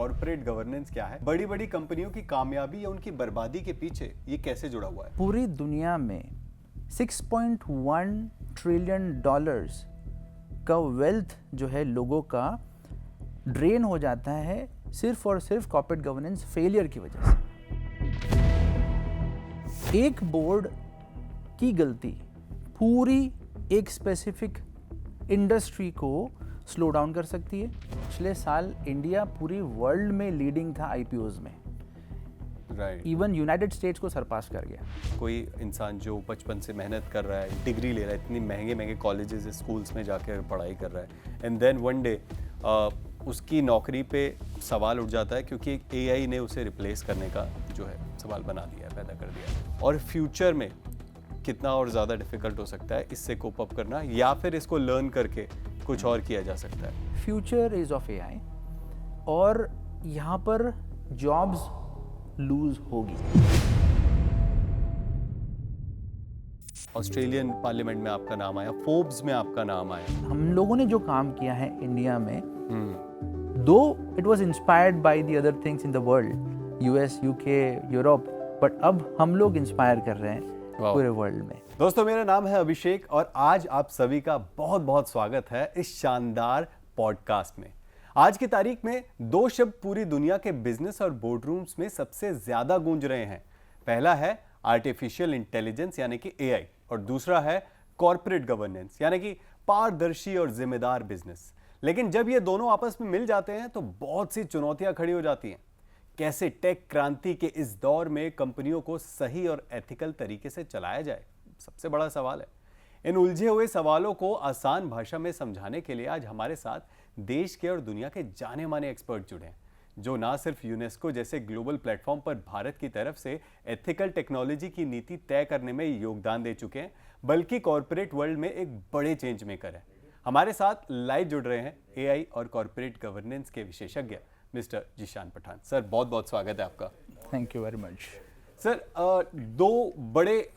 Corporate governance क्या है, बड़ी बड़ी कंपनियों की कामयाबी या उनकी बर्बादी के पीछे ये कैसे जुड़ा हुआ है। पूरी दुनिया में 6.1 ट्रिलियन डॉलर्स का वेल्थ जो है लोगों का ड्रेन हो जाता है सिर्फ और सिर्फ कॉर्पोरेट गवर्नेंस फेलियर की वजह से। एक बोर्ड की गलती पूरी एक स्पेसिफिक इंडस्ट्री को स्लो डाउन कर सकती है। पिछले साल इंडिया पूरी वर्ल्ड में लीडिंग था आईपीओज में, राइट। इवन यूनाइटेड स्टेट्स को सरपास कर गया। कोई इंसान जो बचपन से मेहनत कर रहा है, डिग्री ले रहा है, इतनी महंगे महंगे कॉलेजेस स्कूल्स में जाकर पढ़ाई कर रहा है, एंड देन वन डे उसकी नौकरी पे सवाल उठ जाता है क्योंकि एक एआई ने उसे रिप्लेस करने का जो है सवाल बना दिया है, पैदा कर दिया है। और फ्यूचर में कितना और ज़्यादा डिफिकल्ट हो सकता है इससे कोप अप करना, या फिर इसको लर्न करके कुछ और किया जा सकता है। फ्यूचर इज ऑफ एआई और यहाँ पर जॉब्स लूज होगी। ऑस्ट्रेलियन पार्लियामेंट में आपका नाम आया, फोर्ब्स में आपका नाम आया। हम लोगों ने जो काम किया है इंडिया में, दो it was inspired by the other things in the world, US, UK, Europe, but अब हम लोग इंस्पायर कर रहे हैं पूरे वर्ल्ड में। दोस्तों, मेरा नाम है अभिषेक और आज आप सभी का बहुत बहुत स्वागत है इस शानदार पॉडकास्ट में। आज की तारीख में दो शब्द पूरी दुनिया के बिजनेस और बोर्डरूम्स में सबसे ज्यादा गूंज रहे हैं। पहला है आर्टिफिशियल इंटेलिजेंस यानी कि एआई, और दूसरा है कॉर्पोरेट गवर्नेंस यानी कि पारदर्शी और जिम्मेदार बिजनेस। लेकिन जब ये दोनों आपस में मिल जाते हैं तो बहुत सी चुनौतियां खड़ी हो जाती हैं। कैसे टेक क्रांति के इस दौर में कंपनियों को सही और एथिकल तरीके से चलाया जाए, सबसे बड़ा सवाल है। इन उलझे हुए सवालों को आसान भाषा में समझाने के लिए आज हमारे साथ देश के और दुनिया के जाने माने एक्सपर्ट जुड़े हैं, जो ना सिर्फ यूनेस्को जैसे ग्लोबल प्लेटफॉर्म पर भारत की तरफ से एथिकल टेक्नोलॉजी की नीति तय करने में योगदान दे चुके हैं, बल्कि कॉर्पोरेट वर्ल्ड में एक बड़े चेंज मेकर है। हमारे साथ लाइव जुड़ रहे हैं एआई और कॉर्पोरेट गवर्नेंस के विशेषज्ञ मिस्टर जिशान पठान। सर, बहुत बहुत स्वागत है आपका। Thank you very much. Sir,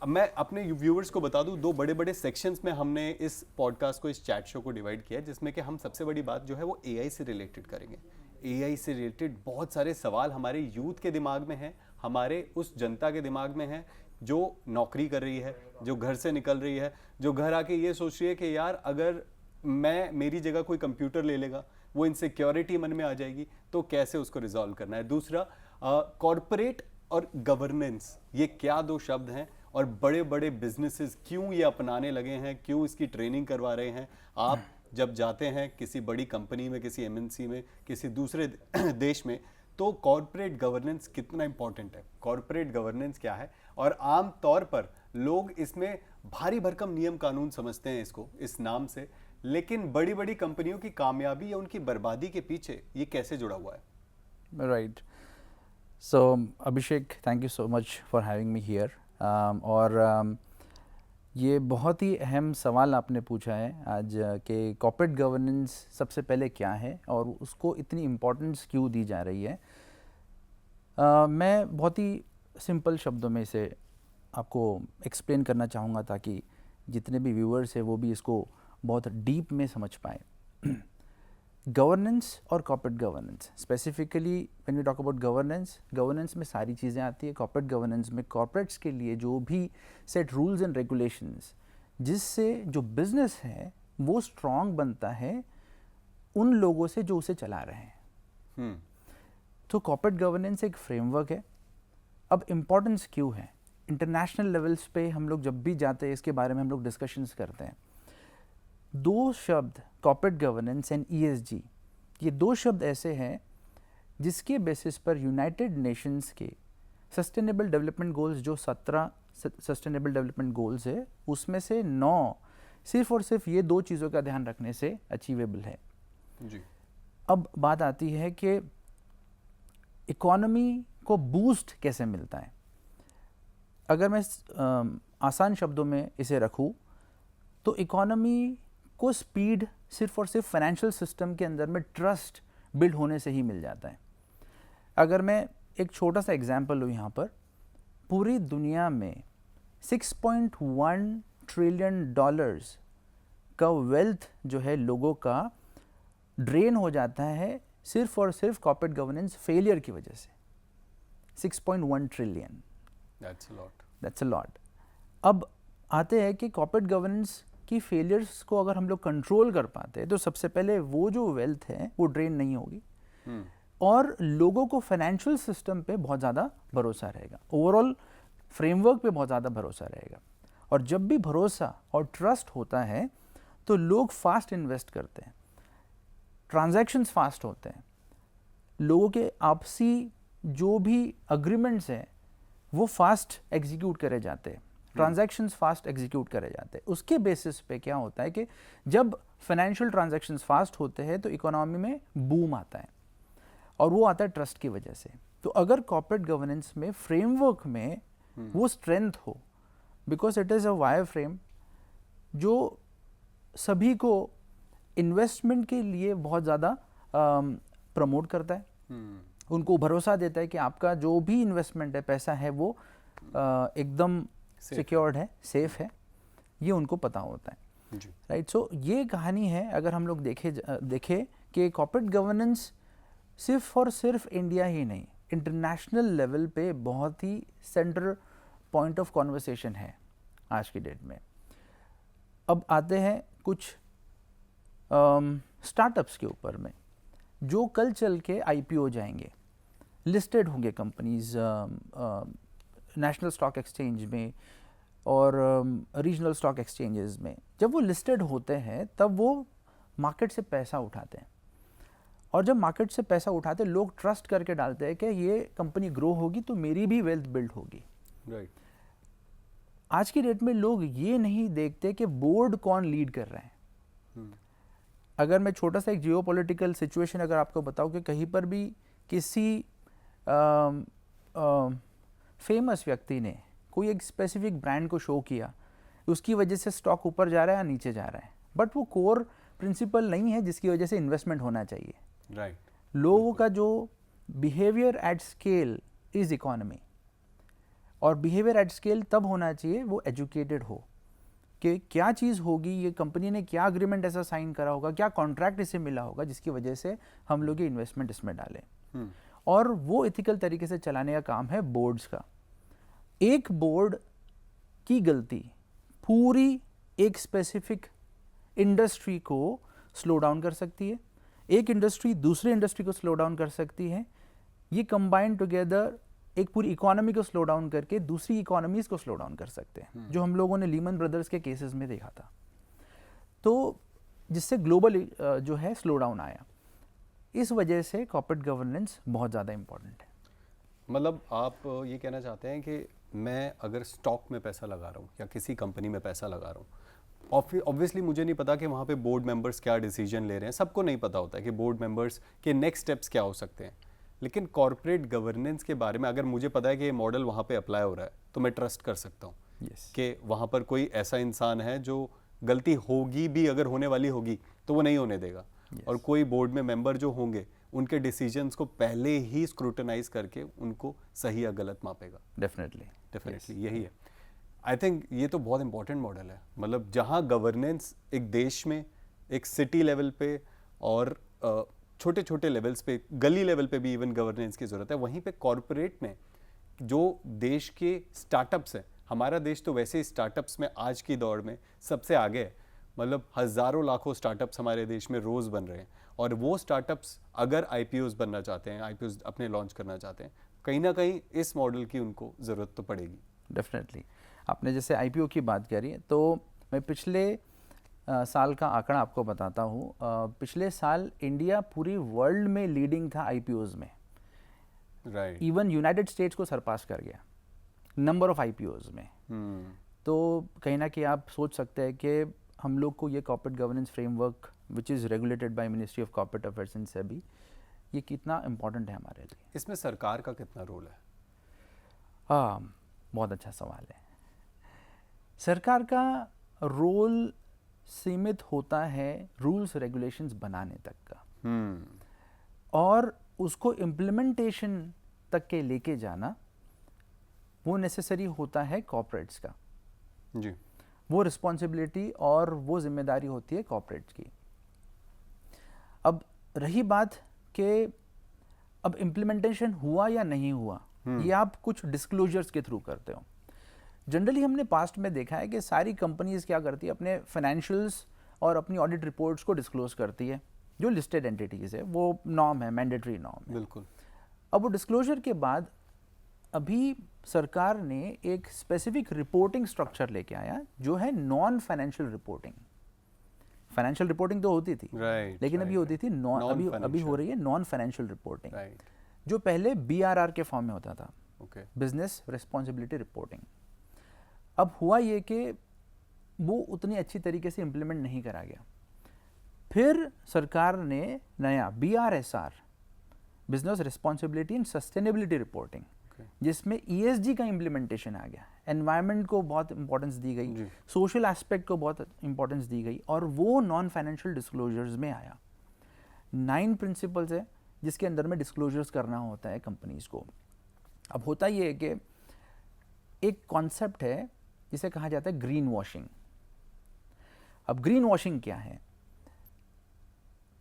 मैं अपने व्यूअर्स को बता दूं, दो बड़े बड़े सेक्शंस में हमने इस पॉडकास्ट को, इस चैट शो को डिवाइड किया है, जिसमें कि हम सबसे बड़ी बात जो है वो एआई से रिलेटेड करेंगे। एआई से रिलेटेड बहुत सारे सवाल हमारे यूथ के दिमाग में हैं, हमारे उस जनता के दिमाग में हैं जो नौकरी कर रही है, जो घर से निकल रही है, जो घर आके ये सोच रही है कि यार अगर मेरी जगह कोई कंप्यूटर ले लेगा, वो इनसिक्योरिटी मन में आ जाएगी, तो कैसे उसको रिजॉल्व करना है। दूसरा, कॉर्पोरेट और गवर्नेंस, ये क्या दो शब्द हैं और बड़े बड़े बिजनेसेस क्यों ये अपनाने लगे हैं, क्यों इसकी ट्रेनिंग करवा रहे हैं। आप जब जाते हैं किसी बड़ी कंपनी में, किसी एमएनसी में, किसी दूसरे देश में, तो कॉर्पोरेट गवर्नेंस कितना इंपॉर्टेंट है, कॉर्पोरेट गवर्नेंस क्या है, और आम तौर पर लोग इसमें भारी भरकम नियम कानून समझते हैं इसको, इस नाम से, लेकिन बड़ी बड़ी कंपनियों की कामयाबी या उनकी बर्बादी के पीछे ये कैसे जुड़ा हुआ है। Right. So Abhishek, thank you so much for having me here. और ये बहुत ही अहम सवाल आपने पूछा है आज कि कॉर्पोरेट गवर्नेंस सबसे पहले क्या है और उसको इतनी इम्पोर्टेंस क्यों दी जा रही है। मैं बहुत ही सिंपल शब्दों में इसे आपको एक्सप्लेन करना चाहूँगा ताकि जितने भी व्यूअर्स हैं वो भी इसको बहुत डीप में समझ पाए। गवर्नेंस और corporate governance, specifically when we talk about governance में सारी चीज़ें आती है। कॉर्पोरेट गवर्नेंस में कॉर्पोरेट्स के लिए जो भी सेट रूल्स एंड रेगुलेशंस, जिससे जो बिजनेस है वो स्ट्रॉन्ग बनता है उन लोगों से जो उसे चला रहे हैं। तो कॉर्पोरेट गवर्नेंस एक फ्रेमवर्क है। अब इम्पोर्टेंस क्यों है, इंटरनेशनल लेवल्स पे हम लोग जब भी जाते हैं इसके बारे में हम लोग डिस्कशंस करते हैं। दो शब्द, कॉर्पोरेट गवर्नेंस एंड ईएसजी, ये दो शब्द ऐसे हैं जिसके बेसिस पर यूनाइटेड नेशंस के सस्टेनेबल डेवलपमेंट गोल्स, जो 17 सस्टेनेबल डेवलपमेंट गोल्स है, उसमें से 9 सिर्फ और सिर्फ ये दो चीज़ों का ध्यान रखने से अचीवेबल है जी। अब बात आती है कि इकोनॉमी को बूस्ट कैसे मिलता है। अगर मैं आसान शब्दों में इसे रखूं तो इकोनॉमी को स्पीड सिर्फ और सिर्फ फाइनेंशियल सिस्टम के अंदर में ट्रस्ट बिल्ड होने से ही मिल जाता है। अगर मैं एक छोटा सा एग्जांपल लूँ यहाँ पर, पूरी दुनिया में 6.1 ट्रिलियन डॉलर्स का वेल्थ जो है लोगों का ड्रेन हो जाता है सिर्फ और सिर्फ कॉर्पोरेट गवर्नेंस फेलियर की वजह से 6.1 ट्रिलियन, दैट्स अ लॉट। अब आते हैं कि कॉर्पोरेट गवर्नेंस की फेलियर्स को अगर हम लोग कंट्रोल कर पाते हैं तो सबसे पहले वो जो वेल्थ है वो ड्रेन नहीं होगी और लोगों को फाइनेंशियल सिस्टम पे बहुत ज़्यादा भरोसा रहेगा, ओवरऑल फ्रेमवर्क पे बहुत ज़्यादा भरोसा रहेगा। और जब भी भरोसा और ट्रस्ट होता है तो लोग फास्ट इन्वेस्ट करते हैं, ट्रांजैक्शंस फास्ट होते हैं, लोगों के आपसी जो भी अग्रीमेंट्स हैं वो फास्ट एग्जीक्यूट करे जाते हैं, ट्रांजैक्शंस फास्ट एग्जीक्यूट करे जाते हैं। उसके बेसिस पे क्या होता है कि जब फाइनेंशियल ट्रांजैक्शंस फास्ट होते हैं तो इकोनॉमी में बूम आता है और वो आता है ट्रस्ट की वजह से। तो अगर कॉर्पोरेट गवर्नेंस में फ्रेमवर्क में वो स्ट्रेंथ हो, because it is a wire frame जो सभी को इन्वेस्टमेंट के लिए बहुत ज़्यादा प्रमोट करता है, उनको भरोसा देता है कि आपका जो भी इन्वेस्टमेंट है, पैसा है, वो एकदम सिक्योर्ड है, सेफ है, ये उनको पता होता है, राइट। सो ये कहानी है। अगर हम लोग देखें कि कॉर्पोरेट गवर्नेंस सिर्फ और सिर्फ इंडिया ही नहीं, इंटरनेशनल लेवल पे बहुत ही सेंटर पॉइंट ऑफ कॉन्वर्सेशन है आज की डेट में। अब आते हैं कुछ स्टार्टअप्स के ऊपर में जो कल चल के आईपीओ जाएंगे, लिस्टेड होंगे कंपनीज नेशनल स्टॉक एक्सचेंज में और रीजनल स्टॉक एक्सचेंजेस में। जब वो लिस्टेड होते हैं तब वो मार्केट से पैसा उठाते हैं और जब मार्केट से पैसा उठाते हैं लोग ट्रस्ट करके डालते हैं कि ये कंपनी ग्रो होगी तो मेरी भी वेल्थ बिल्ड होगी, राइट। आज की डेट में लोग ये नहीं देखते कि बोर्ड कौन लीड कर रहा है। अगर मैं छोटा सा एक जियोपॉलिटिकल सिचुएशन अगर आपको बताऊं कि कहीं पर भी किसी फेमस व्यक्ति ने कोई एक स्पेसिफिक ब्रांड को शो किया, उसकी वजह से स्टॉक ऊपर जा रहा है या नीचे जा रहा है, बट वो कोर प्रिंसिपल नहीं है जिसकी वजह से इन्वेस्टमेंट होना चाहिए, राइट। लोगों का जो behaviour at scale is economy, और बिहेवियर एट स्केल तब होना चाहिए वो एजुकेटेड हो कि क्या चीज़ होगी, ये कंपनी ने क्या अग्रीमेंट ऐसा साइन करा होगा, क्या कॉन्ट्रैक्ट इसे मिला होगा जिसकी वजह से हम लोग ये इन्वेस्टमेंट इसमें डालें। और वो एथिकल तरीके से चलाने का काम है बोर्ड्स का। एक बोर्ड की गलती पूरी एक स्पेसिफिक इंडस्ट्री को स्लो डाउन कर सकती है, एक इंडस्ट्री दूसरे इंडस्ट्री को स्लो डाउन कर सकती है, ये कंबाइन टुगेदर एक पूरी इकोनॉमी को स्लो डाउन करके दूसरी इकोनॉमीज को स्लो डाउन कर सकते हैं, जो हम लोगों ने लीमन ब्रदर्स के केसेस में देखा था। तो जिससे ग्लोबल जो है स्लो डाउन आया। इस वजह से कॉर्पोरेट गवर्नेंस बहुत ज़्यादा इंपॉर्टेंट है। मतलब आप ये कहना चाहते हैं कि मैं अगर स्टॉक में पैसा लगा रहा हूँ या किसी कंपनी में पैसा लगा रहा हूँ, ऑब्वियसली मुझे नहीं पता कि वहाँ पे बोर्ड मेंबर्स क्या डिसीजन ले रहे हैं, सबको नहीं पता होता है कि बोर्ड मेंबर्स के नेक्स्ट स्टेप्स क्या हो सकते हैं। लेकिन कॉर्पोरेट गवर्नेंस के बारे में अगर मुझे पता है कि ये मॉडल वहाँ पे अप्लाई हो रहा है तो मैं ट्रस्ट कर सकता हूँ कि वहाँ पर कोई ऐसा इंसान है जो गलती होगी भी, अगर होने वाली होगी तो वो नहीं होने देगा, और कोई बोर्ड में मेंबर जो होंगे उनके डिसीजंस को पहले ही स्क्रूटनाइज करके उनको सही या गलत मापेगा। डेफिनेटली यही है। आई थिंक ये तो बहुत इंपॉर्टेंट मॉडल है। मतलब जहाँ गवर्नेंस एक देश में एक सिटी लेवल पे और छोटे छोटे लेवल्स पे, गली लेवल पे भी इवन गवर्नेंस की ज़रूरत है, वहीं पे कॉरपोरेट में जो देश के स्टार्टअप्स हैं, हमारा देश तो वैसे ही स्टार्टअप्स में आज की दौड़ में सबसे आगे है। मतलब हज़ारों लाखों स्टार्टअप्स हमारे देश में रोज़ बन रहे हैं, और वो स्टार्टअप्स अगर आईपीओज बनना चाहते हैं, आईपीओज अपने लॉन्च करना चाहते हैं, कहीं ना कहीं इस मॉडल की उनको ज़रूरत तो पड़ेगी। डेफिनेटली। आपने जैसे आईपीओ की बात करी तो मैं पिछले साल का आंकड़ा आपको बताता हूँ। पिछले साल इंडिया पूरी वर्ल्ड में लीडिंग था आईपीओज में, राइट। इवन यूनाइटेड स्टेट्स को सरपास कर गया नंबर ऑफ आईपीओज में। तो कहीं ना कहीं आप सोच सकते हैं कि हम लोग को ये corporate governance framework which is regulated by ministry of corporate affairs and SEBI, ये कितना इम्पोर्टेंट है हमारे लिए। इसमें सरकार का कितना रोल है? बहुत अच्छा सवाल है। सरकार का रोल सीमित होता है रूल्स रेगुलेशंस बनाने तक का, और उसको इम्प्लीमेंटेशन तक के लेके जाना वो नेसेसरी होता है कॉर्पोरेट्स का जी। वो रिस्पॉन्सिबिलिटी और वो जिम्मेदारी होती है कॉर्पोरेट्स की। अब रही बात कि अब इम्प्लीमेंटेशन हुआ या नहीं हुआ, ये आप कुछ डिस्क्लोजर्स के थ्रू करते हो। जनरली हमने पास्ट में देखा है कि सारी कंपनीज क्या करती है, अपने फाइनेंशियल्स और अपनी ऑडिट रिपोर्ट्स को डिस्क्लोज करती है, जो लिस्टेड एंटिटीज है, वो नॉर्म है, मैंडेटरी नॉर्म है। बिल्कुल। अब वो डिस्क्लोजर के बाद अभी सरकार ने एक स्पेसिफिक रिपोर्टिंग स्ट्रक्चर लेके आया जो है non financial reporting. Financial reporting तो होती थी, राइट, लेकिन अभी होती थी अभी हो रही है नॉन फाइनेंशियल रिपोर्टिंग, जो पहले BRR के फॉर्म में होता था, बिजनेस रिस्पॉन्सिबिलिटी रिपोर्टिंग। अब हुआ ये कि वो उतनी अच्छी तरीके से इम्प्लीमेंट नहीं करा गया। फिर सरकार ने नया BRSR, business responsibility and sustainability reporting, जिसमें ESG का इम्प्लीमेंटेशन आ गया, एनवायरनमेंट को बहुत इंपॉर्टेंस दी गई, सोशल एस्पेक्ट को बहुत इंपॉर्टेंस दी गई, और वो नॉन फाइनेंशियल डिस्क्लोजर्स में आया। 9 प्रिंसिपल्स है जिसके अंदर में डिस्क्लोजर्स करना होता है कंपनीज को। अब होता ये है कि एक कॉन्सेप्ट है जिसे कहा जाता है ग्रीन वॉशिंग। अब ग्रीन वॉशिंग क्या है,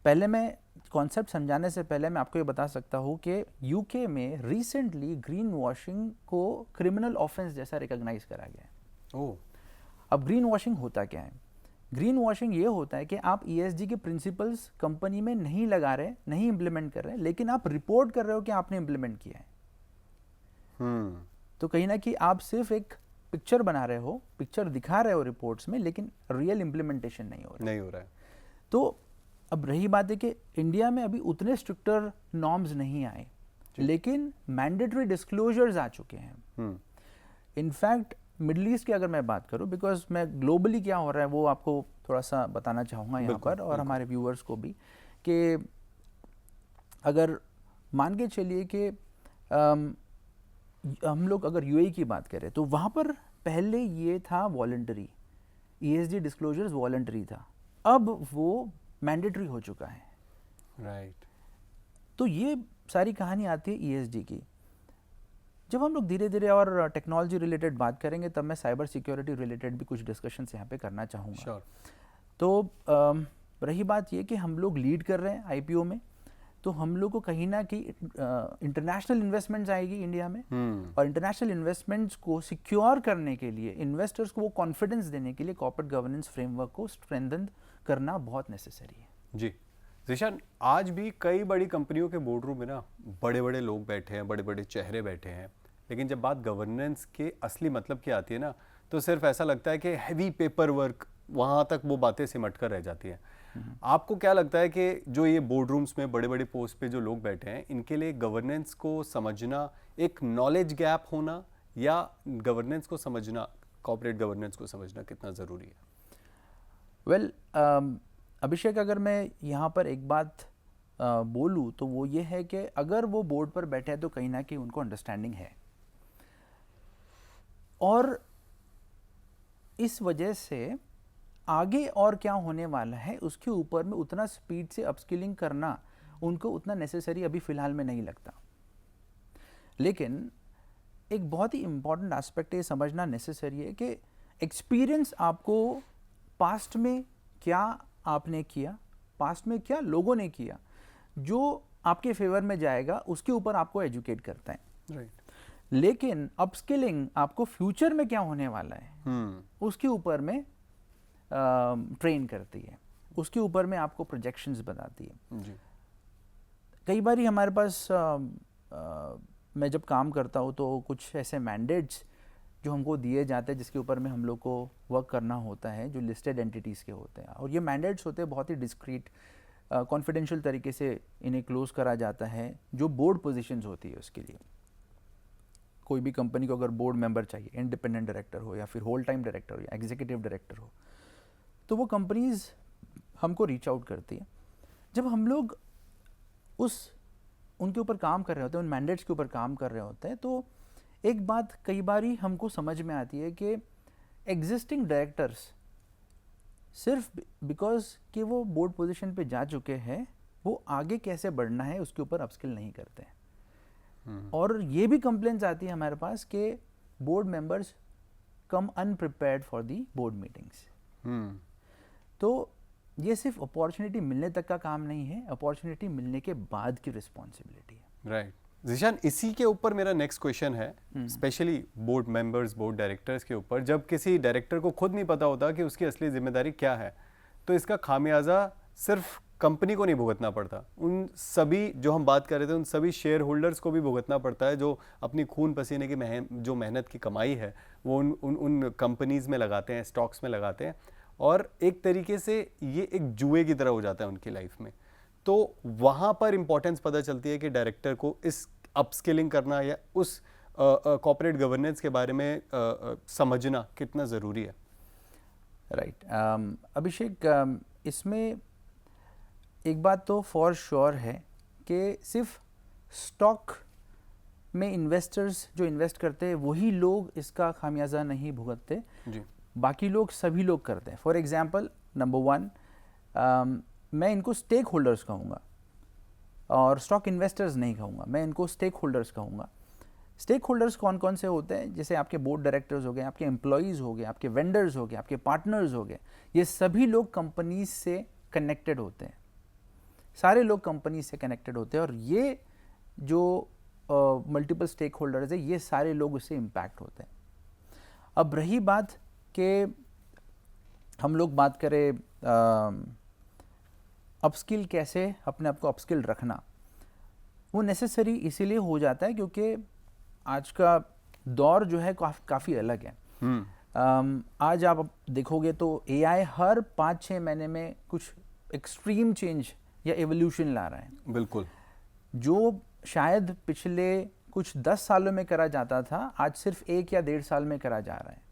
पहले मैं कॉन्सेप्ट समझाने से पहले मैं आपको ये बता सकता हूँ कि यूके में रिसेंटली ग्रीन वॉशिंग को क्रिमिनल ऑफेंस जैसा रिकॉग्नाइज करा गया है। ओह। अब ग्रीन वॉशिंग होता क्या है? ग्रीन वॉशिंग ये होता है कि आप ESG के प्रिंसिपल्स कंपनी में नहीं लगा रहे, नहीं इंप्लीमेंट कर रहे, लेकिन आप रिपोर्ट कर रहे हो कि आपने इंप्लीमेंट किया है। तो कहीं ना कहीं आप सिर्फ एक पिक्चर बना रहे हो, पिक्चर दिखा रहे हो रिपोर्ट्स में, लेकिन रियल इंप्लीमेंटेशन नहीं हो रहा है। तो अब रही बात है कि इंडिया में अभी उतने स्ट्रिक्टर नॉर्म्स नहीं आए, लेकिन मैंडेटरी डिस्क्लोजर्स आ चुके हैं। इनफैक्ट मिडल ईस्ट की अगर मैं बात करूं, बिकॉज मैं ग्लोबली क्या हो रहा है वो आपको थोड़ा सा बताना चाहूँगा यहाँ पर, और हमारे व्यूअर्स को भी, कि अगर मान के चलिए कि हम लोग अगर UAE की बात करें तो वहाँ पर पहले ये था वॉलंटरी, ESG डिस्क्लोजर्स वॉलंटरी था, अब वो मैंडेटरी हो चुका है। राइट। तो ये सारी कहानी आती है ESG की। जब हम लोग धीरे धीरे और टेक्नोलॉजी रिलेटेड बात करेंगे तब मैं साइबर सिक्योरिटी रिलेटेड भी कुछ डिस्कशंस यहाँ पे करना चाहूँगा। तो रही बात ये कि हम लोग लीड कर रहे हैं IPO में, तो हम लोग को कहीं ना कहीं इंटरनेशनल इन्वेस्टमेंट्स आएगी इंडिया में, और इंटरनेशनल इन्वेस्टमेंट्स को सिक्योर करने के लिए, इन्वेस्टर्स को वो कॉन्फिडेंस देने के लिए कॉर्पोरेट गवर्नेंस फ्रेमवर्क को स्ट्रेंथन करना बहुत नेसेसरी है। जी ज़ीशान, आज भी कई बड़ी कंपनियों के बोर्ड रूम में ना बड़े बड़े लोग बैठे हैं, बड़े बड़े चेहरे बैठे हैं, लेकिन जब बात गवर्नेंस के असली मतलब की आती है ना, तो सिर्फ ऐसा लगता है कि हैवी पेपर वर्क, वहाँ तक वो बातें सिमट कर रह जाती हैं। आपको क्या लगता है कि जो ये बोर्ड रूम्स में बड़े बड़े पोस्ट पे जो लोग बैठे हैं, इनके लिए गवर्नेंस को समझना एक नॉलेज गैप होना, या गवर्नेंस को समझना, कॉर्पोरेट गवर्नेंस को समझना कितना ज़रूरी है? वेल, अभिषेक, अगर मैं यहाँ पर एक बात बोलूँ तो वो ये है कि अगर वो बोर्ड पर बैठे हैं तो कहीं ना कहीं उनको अंडरस्टैंडिंग है, और इस वजह से आगे और क्या होने वाला है उसके ऊपर में उतना स्पीड से अपस्किलिंग करना उनको उतना नेसेसरी अभी फ़िलहाल में नहीं लगता। लेकिन एक बहुत ही इम्पॉर्टेंट एस्पेक्ट ये समझना नेसेसरी है कि एक्सपीरियंस आपको पास्ट में क्या आपने किया, पास्ट में क्या लोगों ने किया, जो आपके फेवर में जाएगा उसके ऊपर आपको एजुकेट करता है। राइट। लेकिन अपस्किलिंग आपको फ्यूचर में क्या होने वाला है उसके ऊपर में ट्रेन करती है, उसके ऊपर में आपको प्रोजेक्शंस बताती है। जी। कई बार हमारे पास मैं जब काम करता हूँ तो कुछ ऐसे मैंडेट्स जो हमको दिए जाते हैं जिसके ऊपर में हम लोग को वर्क करना होता है, जो लिस्टेड एंटिटीज़ के होते हैं, और ये मैंडेट्स होते हैं बहुत ही डिस्क्रीट, कॉन्फिडेंशियल तरीके से इन्हें क्लोज करा जाता है, जो बोर्ड पोजीशंस होती है उसके लिए। कोई भी कंपनी को अगर बोर्ड मेंबर चाहिए, इंडिपेंडेंट डायरेक्टर हो या फिर होल टाइम डायरेक्टर हो या एग्जीक्यूटिव डायरेक्टर हो, तो वो कंपनीज हमको रीच आउट करती है। जब हम लोग उनके ऊपर काम कर रहे होते हैं, उन मैंडेट्स के ऊपर काम कर रहे होते हैं, तो एक बात कई बारी हमको समझ में आती है कि एग्जिस्टिंग डायरेक्टर्स सिर्फ बिकॉज कि वो बोर्ड पोजीशन पे जा चुके हैं, वो आगे कैसे बढ़ना है उसके ऊपर अपस्किल नहीं करते हैं। और ये भी कंप्लेंट्स आती है हमारे पास कि board members come अनप्रिपेयर्ड for the board meetings. तो ये सिर्फ अपॉर्चुनिटी मिलने तक का काम नहीं है, अपॉर्चुनिटी मिलने के बाद की रिस्पॉन्सिबिलिटी है। राइट ज़ीशान, इसी के ऊपर मेरा नेक्स्ट क्वेश्चन है, specially board members, board directors के ऊपर। जब किसी डायरेक्टर को खुद नहीं पता होता कि उसकी असली जिम्मेदारी क्या है, तो इसका खामियाजा सिर्फ कंपनी को नहीं भुगतना पड़ता, उन सभी जो हम बात कर रहे थे उन सभी शेयर होल्डर्स को भी भुगतना पड़ता है, जो अपनी खून पसीने की जो मेहनत की कमाई है वो उन कंपनीज में लगाते हैं, स्टॉक्स में लगाते हैं, और एक तरीके से ये एक जुए की तरह हो जाता है उनकी लाइफ में। तो वहाँ पर इंपॉर्टेंस पता चलती है कि डायरेक्टर को इस अपस्किलिंग करना या उस कॉर्पोरेट गवर्नेंस के बारे में समझना कितना ज़रूरी है। राइट अभिषेक, इसमें एक बात तो फॉर श्योर है कि सिर्फ स्टॉक में इन्वेस्टर्स जो इन्वेस्ट करते हैं वही लोग इसका खामियाजा नहीं भुगतते जी। बाकी लोग, सभी लोग करते हैं। फॉर एग्जांपल, नंबर वन, मैं इनको स्टेक होल्डर्स कहूँगा और स्टॉक इन्वेस्टर्स नहीं कहूँगा, मैं इनको स्टेक होल्डर्स कहूँगा। स्टेक होल्डर्स कौन कौन से होते हैं? जैसे आपके बोर्ड डायरेक्टर्स हो गए, आपके एम्प्लॉयज़ हो गए, आपके वेंडर्स हो गए, आपके पार्टनर्स हो गए, ये सभी लोग कंपनीज से कनेक्टेड होते हैं, सारे लोग कंपनी से कनेक्टेड होते हैं, और ये जो मल्टीपल स्टेक होल्डर्स है ये सारे लोग उससे इम्पैक्ट होते हैं। अब रही बात कि हम लोग बात करें अपस्किल, कैसे अपने आप को अपस्किल रखना, वो नेसेसरी इसीलिए हो जाता है क्योंकि आज का दौर जो है काफ़ी अलग है। आज आप देखोगे तो एआई हर 5-6 महीने में कुछ एक्सट्रीम चेंज या एवोल्यूशन ला रहा है। बिल्कुल। जो शायद पिछले कुछ 10 सालों में करा जाता था, आज सिर्फ 1 या 1.5 साल में करा जा रहा है।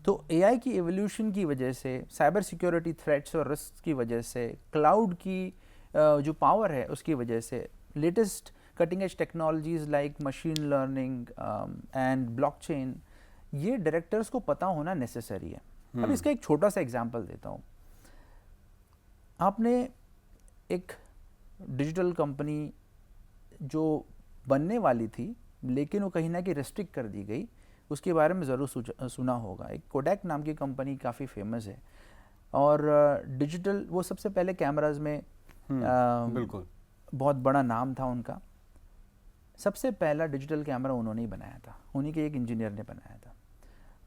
तो एआई की एवोल्यूशन की वजह से, साइबर सिक्योरिटी थ्रेट्स और रिस्क की वजह से, क्लाउड की जो पावर है उसकी वजह से, latest cutting edge technologies like machine learning and blockchain, ये डायरेक्टर्स को पता होना नेसेसरी है। अब इसका एक छोटा सा एग्जांपल देता हूँ। आपने एक डिजिटल कंपनी जो बनने वाली थी लेकिन वो कहीं ना कहीं रेस्ट्रिक्ट कर दी गई, उसके बारे में ज़रूर सुना होगा। एक कोडैक नाम की कंपनी काफ़ी फेमस है, और डिजिटल, वो सबसे पहले कैमराज में बिल्कुल बहुत बड़ा नाम था उनका। सबसे पहला डिजिटल कैमरा उन्होंने ही बनाया था, उन्हीं के एक इंजीनियर ने बनाया था।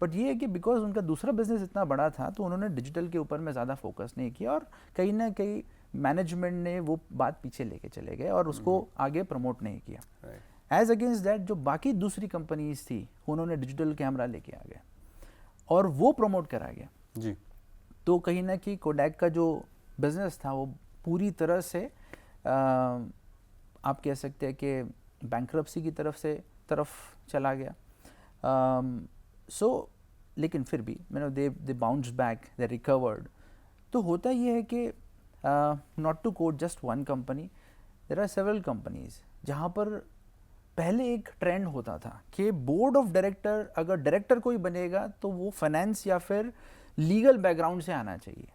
बट ये है कि बिकॉज उनका दूसरा बिजनेस इतना बड़ा था तो उन्होंने डिजिटल के ऊपर में ज़्यादा फोकस नहीं किया, और कहीं ना कहीं मैनेजमेंट ने वो बात पीछे लेके चले गए और उसको आगे प्रमोट नहीं किया। एज अगेंस्ट दैट जो बाकी दूसरी कंपनीज थी उन्होंने डिजिटल कैमरा लेके आ गए और वो प्रमोट करा गया जी। तो कहीं ना कहीं कोडैक का जो बिजनेस था वो पूरी तरह से आप कह सकते हैं कि बैंक्रप्सी की तरफ चला गया। लेकिन फिर भी they bounce back, they recovered. तो होता ये है कि not to quote just one company, there are several companies जहाँ पर पहले एक ट्रेंड होता था कि बोर्ड ऑफ डायरेक्टर, अगर डायरेक्टर कोई बनेगा तो वो फाइनेंस या फिर लीगल बैकग्राउंड से आना चाहिए,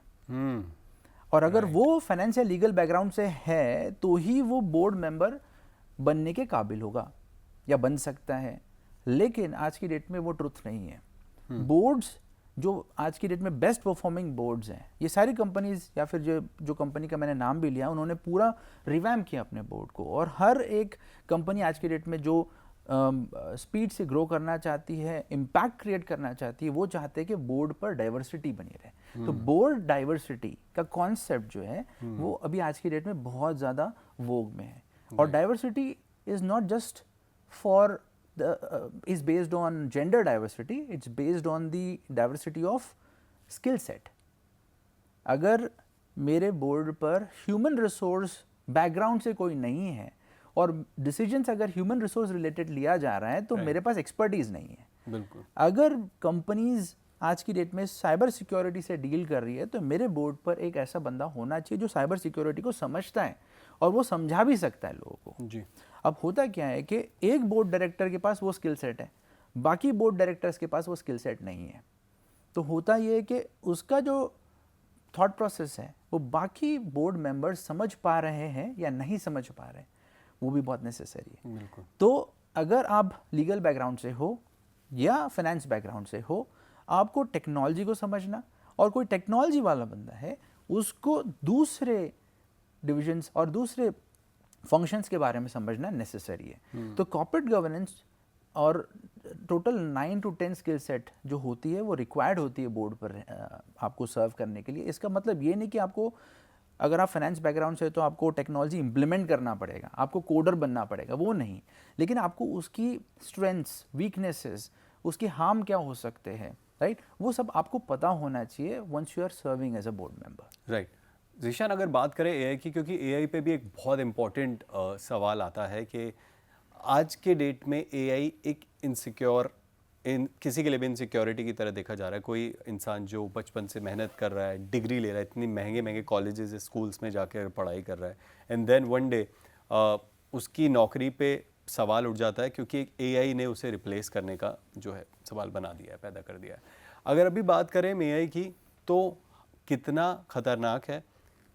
और अगर वो फाइनेंस या लीगल बैकग्राउंड से है तो ही वो बोर्ड मेंबर बनने के काबिल होगा या बन सकता है। लेकिन आज की डेट में वो ट्रुथ नहीं है। बोर्ड्स जो आज की डेट में बेस्ट परफॉर्मिंग बोर्ड्स हैं, ये सारी कंपनीज या फिर जो कंपनी का मैंने नाम भी लिया, उन्होंने पूरा रिवैम्प किया अपने बोर्ड को, और हर एक कंपनी आज की डेट में जो स्पीड से ग्रो करना चाहती है, इम्पैक्ट क्रिएट करना चाहती है, वो चाहते हैं कि बोर्ड पर डाइवर्सिटी बनी रहे। तो बोर्ड डाइवर्सिटी का कॉन्सेप्ट जो है वो अभी आज की डेट में बहुत ज़्यादा वोग में है। और diversity is not just for is based on gender diversity, it's based on the diversity of skill set. अगर मेरे बोर्ड पर ह्यूमन रिसोर्स बैकग्राउंड से कोई नहीं है और डिसीजंस अगर ह्यूमन रिसोर्स रिलेटेड लिया जा रहा है तो मेरे पास एक्सपर्टीज नहीं है। बिल्कुल। अगर कंपनीज आज की डेट में साइबर सिक्योरिटी से डील कर रही है तो मेरे बोर्ड पर एक ऐसा बंदा होना चाहिए जो साइबर सिक्योरिटी को समझता है और वो समझा भी सकता है लोगों को जी। अब होता क्या है कि एक बोर्ड डायरेक्टर के पास वो स्किल सेट है, बाकी बोर्ड डायरेक्टर्स के पास वो स्किल सेट नहीं है। तो होता ये है कि उसका जो थॉट प्रोसेस है वो बाकी बोर्ड मेंबर्स समझ पा रहे हैं या नहीं समझ पा रहे, वो भी बहुत नेसेसरी है। बिल्कुल। तो अगर आप लीगल बैकग्राउंड से हो या फाइनेंस बैकग्राउंड से हो, आपको टेक्नोलॉजी को समझना, और कोई टेक्नोलॉजी वाला बंदा है उसको दूसरे डिविजन्स और दूसरे फंक्शंस के बारे में समझना नेसेसरी है। तो कॉर्पोरेट गवर्नेंस और टोटल 9 to 10 स्किल सेट जो होती है वो रिक्वायर्ड होती है बोर्ड पर आपको सर्व करने के लिए। इसका मतलब ये नहीं कि आपको, अगर आप फाइनेंस बैकग्राउंड से तो आपको टेक्नोलॉजी इंप्लीमेंट करना पड़ेगा, आपको कोडर बनना पड़ेगा, वो नहीं, लेकिन आपको उसकी स्ट्रेंथ्स, वीकनेसेस, उसके हार्म क्या हो सकते हैं, राइट, वो सब आपको पता होना चाहिए once you are serving as a board member. Right. Zeeshan, अगर बात करें एआई की, क्योंकि एआई पे भी एक बहुत इम्पोर्टेंट सवाल आता है कि आज के डेट में एआई एक इनसिक्योर, किसी के लिए भी इनसिक्योरिटी की तरह देखा जा रहा है। कोई इंसान जो बचपन से मेहनत कर रहा है, डिग्री ले रहा है, इतनी महंगे महंगे कॉलेजेस स्कूल्स में जाकर पढ़ाई कर रहा है, एंड देन वन डे उसकी नौकरी पे सवाल उठ जाता है क्योंकि एआई ने उसे रिप्लेस करने का जो है सवाल बना दिया है, पैदा कर दिया है। अगर अभी बात करें एआई की, तो कितना खतरनाक है।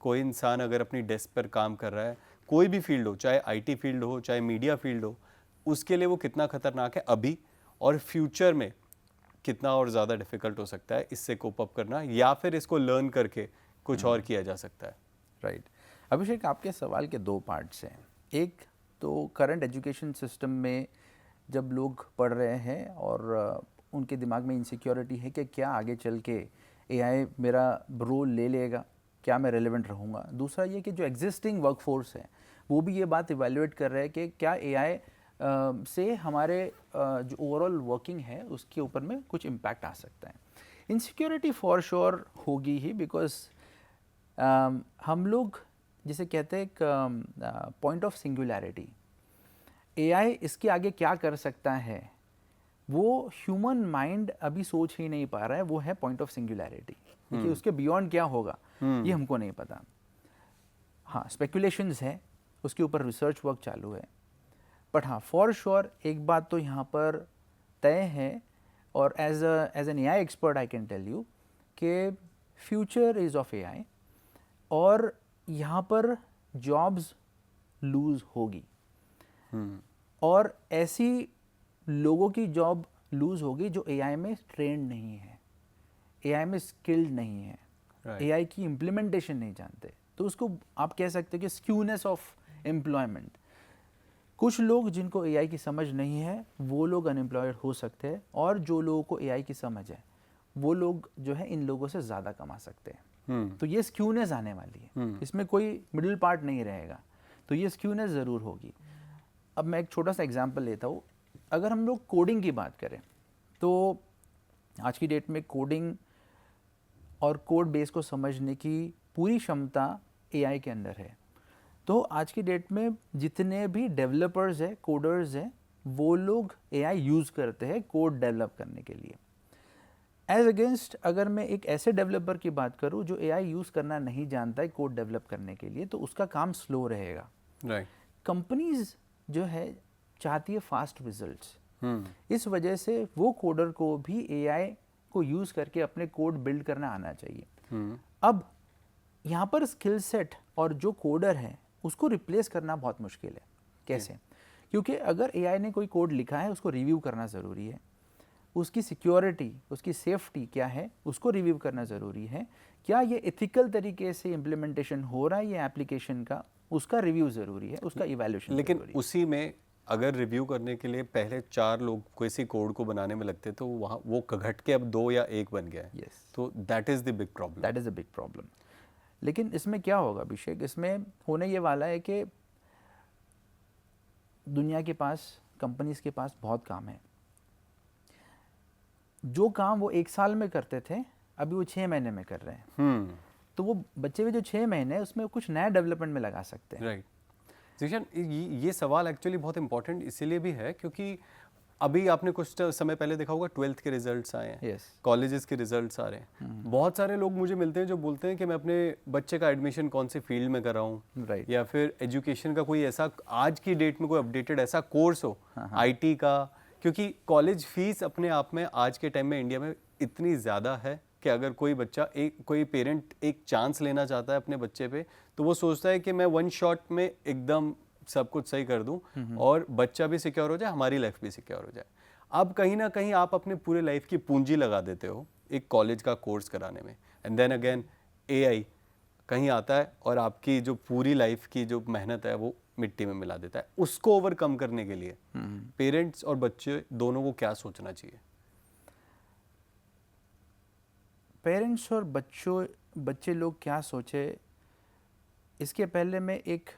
कोई इंसान अगर अपनी डेस्क पर काम कर रहा है, कोई भी फील्ड हो, चाहे आईटी फील्ड हो, चाहे मीडिया फील्ड हो, उसके लिए वो कितना खतरनाक है अभी, और फ्यूचर में कितना और ज़्यादा डिफ़िकल्ट हो सकता है इससे कोप अप करना, या फिर इसको लर्न करके कुछ और किया जा सकता है। राइट। अभिषेक, आपके सवाल के 2 पार्ट्स हैं। एक तो करंट एजुकेशन सिस्टम में जब लोग पढ़ रहे हैं और उनके दिमाग में इनसिक्योरिटी है कि क्या आगे चल के एआई मेरा रोल ले लेगा, क्या मैं रेलेवेंट रहूँगा। दूसरा ये कि जो एग्जिस्टिंग वर्कफोर्स है वो भी ये बात इवैल्यूएट कर रहे हैं कि क्या एआई से हमारे जो ओवरऑल वर्किंग है उसके ऊपर में कुछ इम्पैक्ट आ सकता है। इनसिक्योरिटी फॉर श्योर होगी ही, बिकॉज हम लोग जिसे कहते हैं एक पॉइंट ऑफ सिंगुलैरिटी, एआई इसके आगे क्या कर सकता है वो ह्यूमन माइंड अभी सोच ही नहीं पा रहा है, वो है पॉइंट ऑफ सिंगुलैरिटी, क्योंकि उसके बियॉन्ड क्या होगा ये हमको नहीं पता। हाँ, स्पेकुलेशंस है, उसके ऊपर रिसर्च वर्क चालू है, बट हाँ फॉर श्योर एक बात तो यहाँ पर तय है, और as an AI expert I can tell you कि फ्यूचर इज़ ऑफ एआई, और यहाँ पर जॉब्स लूज होगी, और ऐसी लोगों की जॉब लूज होगी जो एआई में ट्रेंड नहीं है, एआई में स्किल्ड नहीं है, एआई की इम्प्लीमेंटेशन नहीं जानते। तो उसको आप कह सकते हो कि स्क्यूनेस ऑफ एम्प्लॉयमेंट। कुछ लोग जिनको एआई की समझ नहीं है वो लोग अनएम्प्लॉयड हो सकते हैं, और जो लोगों को एआई की समझ है वो लोग जो है इन लोगों से ज़्यादा कमा सकते हैं। तो ये स्क्यूनेस आने वाली है, इसमें कोई मिडिल पार्ट नहीं रहेगा, तो ये स्क्यूनेस ज़रूर होगी। अब मैं एक छोटा सा एग्जांपल लेता हूँ। अगर हम लोग कोडिंग की बात करें तो आज की डेट में कोडिंग और कोड बेस को समझने की पूरी क्षमता एआई के अंदर है। तो आज की डेट में जितने भी डेवलपर्स हैं, कोडर्स हैं, वो लोग एआई यूज़ करते हैं कोड डेवलप करने के लिए। एज अगेंस्ट अगर मैं एक ऐसे डेवलपर की बात करूं जो एआई यूज़ करना नहीं जानता है कोड डेवलप करने के लिए, तो उसका काम स्लो रहेगा। राइट। कंपनीज जो है चाहती है फास्ट रिजल्ट्स, इस वजह से वो कोडर को भी एआई को यूज़ करके अपने कोड बिल्ड करना आना चाहिए। अब यहाँ पर स्किल सेट और जो कोडर है उसको रिप्लेस करना बहुत मुश्किल है। कैसे? क्योंकि अगर एआई ने कोई कोड लिखा है उसको रिव्यू करना ज़रूरी है, उसकी सिक्योरिटी, उसकी सेफ्टी क्या है उसको रिव्यू करना ज़रूरी है, क्या ये एथिकल तरीके से इम्प्लीमेंटेशन हो रहा है ये एप्लीकेशन का, उसका रिव्यू ज़रूरी है, उसका इवैल्यूएशन। लेकिन उसी में अगर रिव्यू करने के लिए पहले 4 लोग किसी कोड को बनाने में लगते तो वहाँ वो घट के अब 2 या 1 बन गया है। Yes. तो that is the big problem. That is a big problem. लेकिन इसमें क्या होगा अभिषेक, इसमें होने ये वाला है कि दुनिया के पास, कंपनीज के पास बहुत काम है। जो काम वो 1 साल में करते थे अभी वो 6 महीने में कर रहे हैं। तो वो बच्चे हुए जो 6 महीने उसमें कुछ नया डेवलपमेंट में लगा सकते हैं। राइट। ज़ीशान, ये सवाल एक्चुअली बहुत इंपॉर्टेंट इसीलिए भी है क्योंकि अभी आपने कुछ समय पहले देखा होगा 12th के रिजल्ट्स आए हैं, Yes. कॉलेजेस के रिजल्ट्स आ रहे हैं। बहुत सारे लोग मुझे मिलते हैं जो बोलते हैं कि मैं अपने बच्चे का एडमिशन कौन से फील्ड में कर रहा हूँ, Right. या फिर एजुकेशन का कोई ऐसा आज की डेट में कोई अपडेटेड ऐसा कोर्स हो आईटी का, क्योंकि कॉलेज फीस अपने आप में आज के टाइम में इंडिया में इतनी ज़्यादा है कि अगर कोई बच्चा, कोई पेरेंट एक चांस लेना चाहता है अपने बच्चे पे, तो वो सोचता है कि मैं 1 शॉट में एकदम सब कुछ सही कर दूं और बच्चा भी सिक्योर हो जाए, हमारी लाइफ भी सिक्योर हो जाए। अब कहीं ना कहीं आप अपने पूरे लाइफ की पूंजी लगा देते हो एक कॉलेज का कोर्स कराने में, एंड देन अगेन एआई कहीं आता है और आपकी जो पूरी लाइफ की जो मेहनत है वो मिट्टी में मिला देता है। उसको ओवरकम करने के लिए पेरेंट्स और बच्चे दोनों को क्या सोचना चाहिए? पेरेंट्स और बच्चे लोग क्या सोचे, इसके पहले मैं एक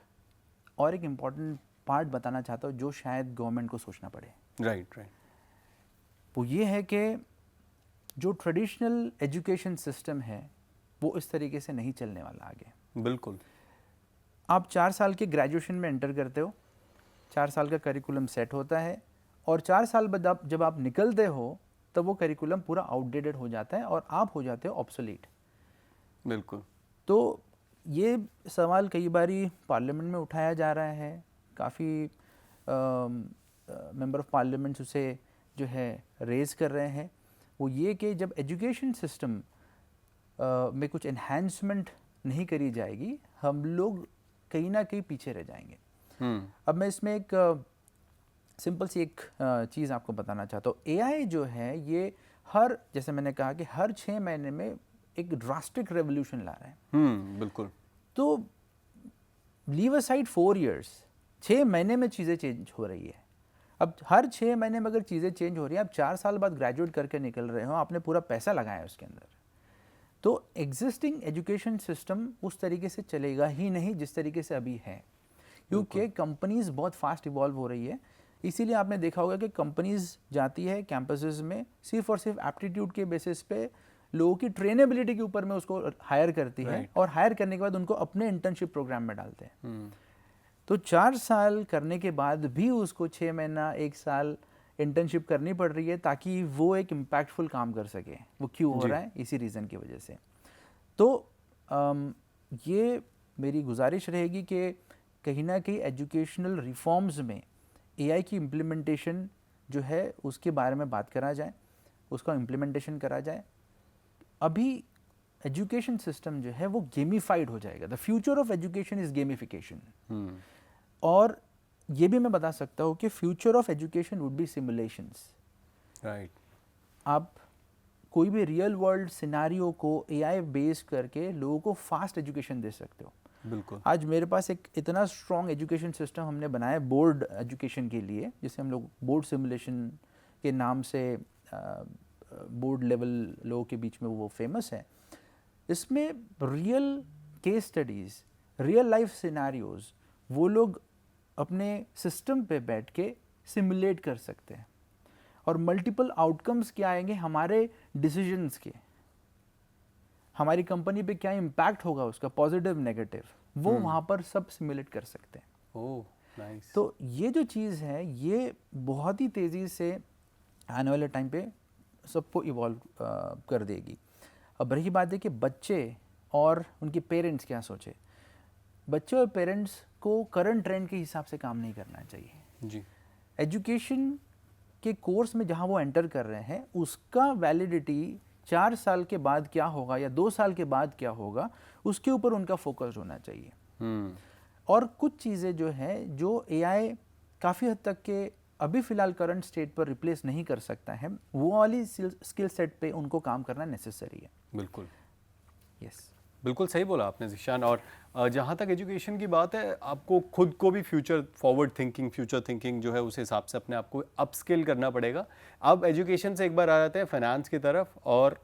इम्पॉर्टेंट पार्ट बताना चाहता हूँ जो शायद गवर्नमेंट को सोचना पड़े। राइट। वो ये है कि जो ट्रेडिशनल एजुकेशन सिस्टम है वो इस तरीके से नहीं चलने वाला आगे। बिल्कुल। आप 4 साल के ग्रेजुएशन में एंटर करते हो, 4 साल का करिकुलम सेट होता है और 4 साल बाद जब आप निकलते हो तब वो करिकुलम पूरा आउटडेटेड हो जाता है और आप हो जाते हो ऑब्सोलीट। बिल्कुल। तो ये सवाल कई बारी पार्लियामेंट में उठाया जा रहा है, काफ़ी मेंबर ऑफ पार्लियामेंट्स उसे जो है रेज कर रहे हैं। वो ये कि जब एजुकेशन सिस्टम में कुछ एनहांसमेंट नहीं करी जाएगी, हम लोग कहीं ना कहीं पीछे रह जाएंगे। अब मैं इसमें एक सिंपल सी एक चीज़ आपको बताना चाहता हूँ। एआई जो है ये जैसे मैंने कहा कि हर 6 महीने में एक ड्रास्टिक रेवोल्यूशन ला रहा है। बिल्कुल। तो लीव असाइड 4 इयर्स, 6 महीने में चीज़ें चेंज हो रही है। अब हर 6 महीने में अगर चीज़ें चेंज हो रही हैं, आप 4 साल बाद ग्रेजुएट करके निकल रहे हो, आपने पूरा पैसा लगाया है उसके अंदर, तो एग्जिस्टिंग एजुकेशन सिस्टम उस तरीके से चलेगा ही नहीं जिस तरीके से अभी है, क्योंकि कंपनीज बहुत फास्ट इवॉल्व हो रही है। इसीलिए आपने देखा होगा कि कंपनीज जाती है कैंपसेस में सिर्फ और सिर्फ एप्टीट्यूड के बेसिस पे लोगों की ट्रेनेबिलिटी के ऊपर में उसको हायर करती है और हायर करने के बाद उनको अपने इंटर्नशिप प्रोग्राम में डालते हैं। तो 4 साल करने के बाद भी उसको 6 महीना 1 साल इंटर्नशिप करनी पड़ रही है ताकि वो एक इम्पैक्टफुल काम कर सके। वो क्यों हो रहा है? इसी रीज़न की वजह से। तो ये मेरी गुजारिश रहेगी कि कहीं ना कहीं एजुकेशनल रिफॉर्म्स में एआई की इम्प्लीमेंटेशन जो है उसके बारे में बात करा जाए, उसका इम्प्लीमेंटेशन करा जाए। अभी एजुकेशन सिस्टम जो है वो गेमिफाइड हो जाएगा। The future of education is gamification. और ये भी मैं बता सकता हूँ कि future of education would be simulations. Right. आप कोई भी रियल वर्ल्ड सिनारियो को एआई बेस करके लोगों को फास्ट एजुकेशन दे सकते हो। बिल्कुल। आज मेरे पास एक इतना स्ट्रॉन्ग एजुकेशन सिस्टम हमने बनाया बोर्ड एजुकेशन के लिए, जिसे हम लोग बोर्ड सिमुलेशन के नाम से बोर्ड लेवल लोगों के बीच में वो फेमस है। इसमें real case studies, real life scenarios वो लोग अपने सिस्टम पे बैठ के सिमुलेट कर सकते हैं और मल्टीपल आउटकम्स क्या आएंगे हमारे डिसीजंस के, हमारी कंपनी पे क्या इम्पैक्ट होगा उसका, पॉजिटिव नेगेटिव, वो वहाँ पर सब सिमुलेट कर सकते हैं। Oh nice. तो ये जो चीज़ है ये बहुत ही तेज़ी से आने वाले टाइम पे सबको इवॉल्व कर देगी। अब रही बात है कि बच्चे और उनके पेरेंट्स क्या सोचे। बच्चे और पेरेंट्स को करंट ट्रेंड के हिसाब से काम नहीं करना चाहिए जी। एजुकेशन के कोर्स में जहाँ वो एंटर कर रहे हैं उसका वैलिडिटी 4 साल के बाद क्या होगा या 2 साल के बाद क्या होगा, उसके ऊपर उनका फोकस होना चाहिए। और कुछ चीज़ें जो है जो एआई काफ़ी हद तक के अभी फ़िलहाल करंट स्टेट पर रिप्लेस नहीं कर सकता है, वो वाली स्किल सेट पे उनको काम करना नेसेसरी है। बिल्कुल। यस, बिल्कुल सही बोला आपने ज़ीशान। और जहाँ तक एजुकेशन की बात है, आपको खुद को भी फ्यूचर थिंकिंग जो है उस हिसाब से अपने आप को अपस्किल करना पड़ेगा। अब एजुकेशन से एक बार आ जाते हैं फाइनेंस की तरफ, और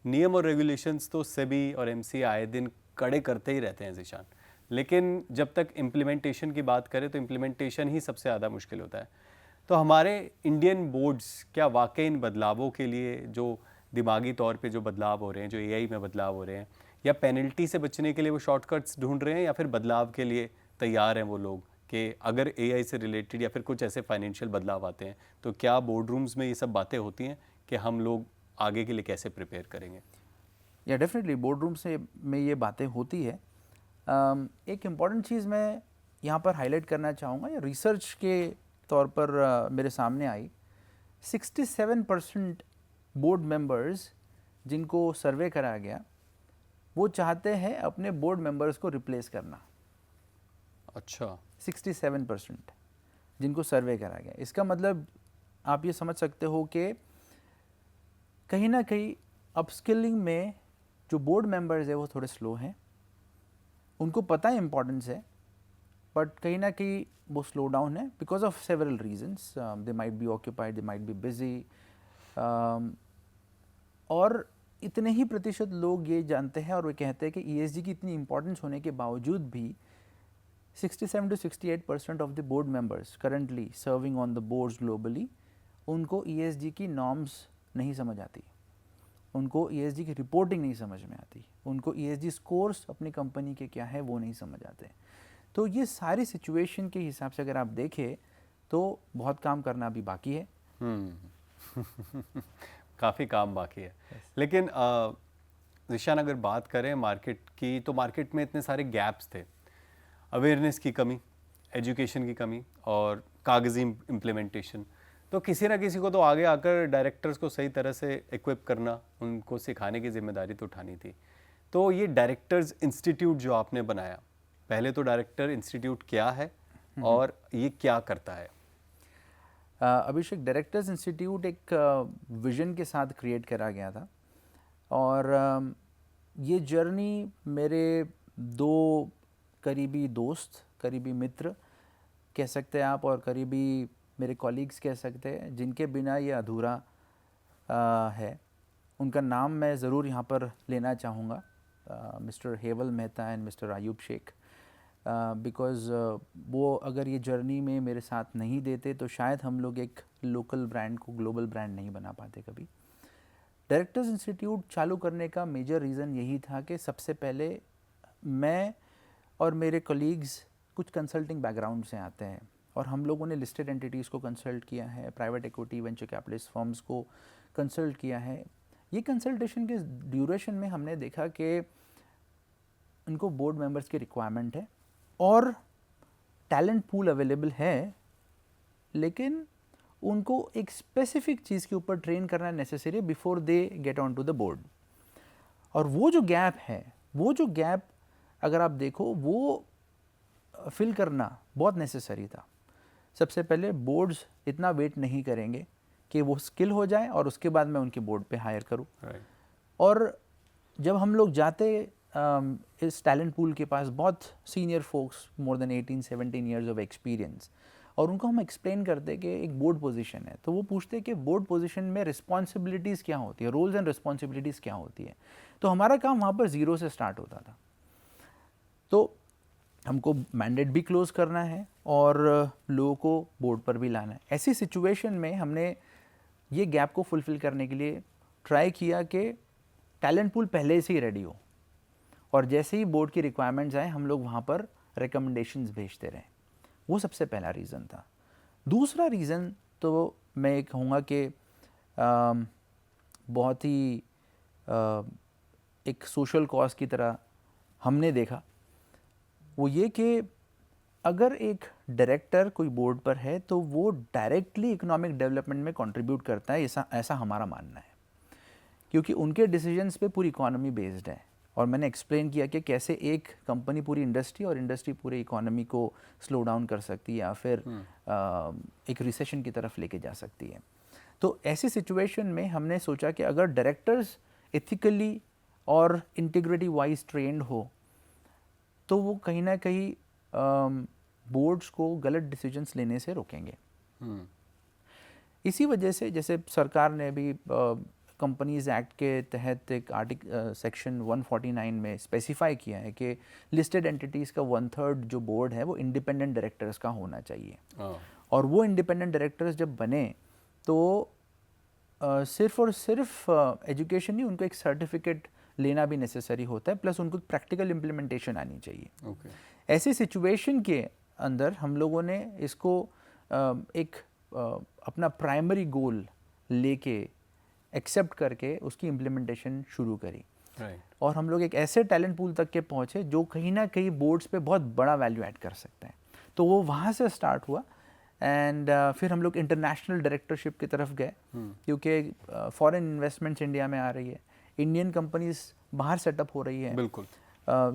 नियम और रेगुलेशंस तो सेबी और एमसी आए दिन कड़े करते ही रहते हैं ज़ीशान, लेकिन जब तक इम्प्लीमेंटेशन की बात करें तो इम्प्लीमेंटेशन ही सबसे ज़्यादा मुश्किल होता है। तो हमारे इंडियन बोर्ड्स क्या वाकई इन बदलावों के लिए, जो दिमागी तौर पे जो बदलाव हो रहे हैं, जो एआई में बदलाव हो रहे हैं, या पेनल्टी से बचने के लिए वो शॉर्टकट्स ढूंढ रहे हैं, या फिर बदलाव के लिए तैयार हैं वो लोग कि अगर एआई से रिलेटेड या फिर कुछ ऐसे फाइनेंशियल बदलाव आते हैं तो क्या बोर्ड रूम्स में ये सब बातें होती हैं कि हम लोग आगे के लिए कैसे प्रिपेयर करेंगे? या डेफिनेटली बोर्ड रूम से में ये बातें होती है। एक इम्पॉर्टेंट चीज़ मैं यहाँ पर हाईलाइट करना चाहूँगा, या रिसर्च के तौर पर मेरे सामने आई। 67% बोर्ड मेंबर्स जिनको सर्वे करा गया वो चाहते हैं अपने बोर्ड मेंबर्स को रिप्लेस करना। अच्छा। 67% जिनको सर्वे करा गया, इसका मतलब आप ये समझ सकते हो कि कहीं ना कहीं अपस्किलिंग में जो बोर्ड मेंबर्स है वो थोड़े स्लो हैं, उनको पता है इम्पोर्टेंस है, बट कहीं ना कहीं वो स्लो डाउन है because of several reasons. They might be occupied, they might be busy. और इतने ही प्रतिशत लोग ये जानते हैं और वे कहते हैं कि ईएसजी की इतनी इंपॉर्टेंस होने के बावजूद भी 67 to 68% of the board members currently serving on the boards globally, उनको ईएसजी की नॉर्म्स नहीं समझ आती, उनको ईएसजी की रिपोर्टिंग नहीं समझ में आती, उनको ईएसजी स्कोर्स अपनी कंपनी के क्या है वो नहीं समझ आते. तो ये सारी सिचुएशन के हिसाब से अगर आप देखें तो बहुत काम करना अभी बाकी है. काफ़ी काम बाकी है. लेकिन ज़ीशान अगर बात करें मार्केट की, तो मार्केट में इतने सारे गैप्स थे. अवेयरनेस की कमी, एजुकेशन की कमी और कागजी इम्प्लीमेंटेशन. तो किसी ना किसी को तो आगे आकर डायरेक्टर्स को सही तरह से इक्विप करना, उनको सिखाने की जिम्मेदारी तो उठानी थी. तो ये डायरेक्टर्स इंस्टीट्यूट जो आपने बनाया, पहले तो डायरेक्टर इंस्टीट्यूट क्या है और ये क्या करता है? अभिषेक, डायरेक्टर्स इंस्टीट्यूट एक विजन के साथ क्रिएट करा गया था और ये जर्नी मेरे दो करीबी दोस्त, करीबी मित्र कह सकते हैं आप, और करीबी मेरे कॉलीग्स कह सकते हैं, जिनके बिना ये अधूरा है. उनका नाम मैं ज़रूर यहाँ पर लेना चाहूँगा, mister Heval Mehta and mister Ayub Shaikh, because वो अगर ये जर्नी में मेरे साथ नहीं देते तो शायद हम लोग एक लोकल ब्रांड को ग्लोबल ब्रांड नहीं बना पाते कभी. डायरेक्टर्स इंस्टीट्यूट चालू करने का मेजर रीज़न यही था कि सबसे पहले मैं और मेरे कलीग्स कुछ कंसल्टिंग बैकग्राउंड से आते हैं और हम लोगों ने लिस्टेड एंटिटीज़ को कंसल्ट किया है, private equity venture capitalist firms को कंसल्ट किया है. ये कंसल्टेशन के ड्यूरेशन में हमने देखा कि उनको बोर्ड मेंबर्स की रिक्वायरमेंट है और टैलेंट पूल अवेलेबल है, लेकिन उनको एक स्पेसिफिक चीज़ के ऊपर ट्रेन करना नेसेसरी है before they get on to the board. और वो जो गैप है, वो जो गैप अगर आप देखो वो फिल करना बहुत नेसेसरी था. सबसे पहले बोर्ड्स इतना वेट नहीं करेंगे कि वो स्किल हो जाए और उसके बाद मैं उनके बोर्ड पे हायर करूं. और जब हम लोग जाते इस टैलेंट पूल के पास बहुत senior folks, more than 18-17 years of experience, और उनको हम एक्सप्लेन करते कि एक बोर्ड पोजीशन है, तो वो पूछते कि बोर्ड पोजीशन में रिस्पॉन्सिबिलिटीज़ क्या होती है, रोल्स एंड रिस्पॉन्सिबिलिटीज़ क्या होती है. तो हमारा काम वहाँ पर ज़ीरो से स्टार्ट होता था. तो हमको मैंडेट भी क्लोज करना है और लोगों को बोर्ड पर भी लाना है. ऐसी सिचुएशन में हमने ये गैप को फुलफिल करने के लिए ट्राई किया कि टैलेंट पूल पहले से ही रेडी हो और जैसे ही बोर्ड की रिक्वायरमेंट्स आए हम लोग वहाँ पर रिकमेंडेशंस भेजते रहें. वो सबसे पहला रीज़न था. दूसरा रीज़न तो मैं कहूँगा कि बहुत ही एक सोशल कॉज की तरह हमने देखा, वो ये कि अगर एक डायरेक्टर कोई बोर्ड पर है तो वो डायरेक्टली इकोनॉमिक डेवलपमेंट में कंट्रीब्यूट करता है, ऐसा हमारा मानना है, क्योंकि उनके डिसीजंस पे पूरी इकोनॉमी बेस्ड है. और मैंने एक्सप्लेन किया कि कैसे एक कंपनी पूरी इंडस्ट्री और इंडस्ट्री पूरी इकोनॉमी को स्लो डाउन कर सकती है या फिर एक रिसेशन की तरफ लेके जा सकती है. तो ऐसी सिचुएशन में हमने सोचा कि अगर डायरेक्टर्स एथिकली और इंटीग्रिटी वाइज ट्रेंड हो तो वो कहीं ना कहीं बोर्ड्स को गलत डिसीजंस लेने से रोकेंगे. इसी वजह से जैसे सरकार ने भी कंपनीज एक्ट के तहत एक सेक्शन 149 में स्पेसिफाई किया है कि लिस्टेड एंटिटीज़ का 1/3 जो बोर्ड है वो इंडिपेंडेंट डायरेक्टर्स का होना चाहिए. और वो इंडिपेंडेंट डायरेक्टर्स जब बने तो सिर्फ और सिर्फ एजुकेशन नहीं, उनको एक सर्टिफिकेट लेना भी नेसेसरी होता है, प्लस उनको प्रैक्टिकल इम्प्लीमेंटेशन आनी चाहिए. ऐसी सिचुएशन के अंदर हम लोगों ने इसको एक अपना प्राइमरी गोल लेके एक्सेप्ट करके उसकी इम्प्लीमेंटेशन शुरू करी. और हम लोग एक ऐसे टैलेंट पूल तक के पहुँचे जो कहीं ना कहीं बोर्ड्स पे बहुत बड़ा वैल्यू ऐड कर सकते हैं. तो वो वहाँ से स्टार्ट हुआ एंड फिर हम लोग इंटरनेशनल डायरेक्टरशिप की तरफ गए, क्योंकि फॉरेन इन्वेस्टमेंट्स इंडिया में आ रही है, इंडियन कंपनीज बाहर सेटअप हो रही है, बिल्कुल,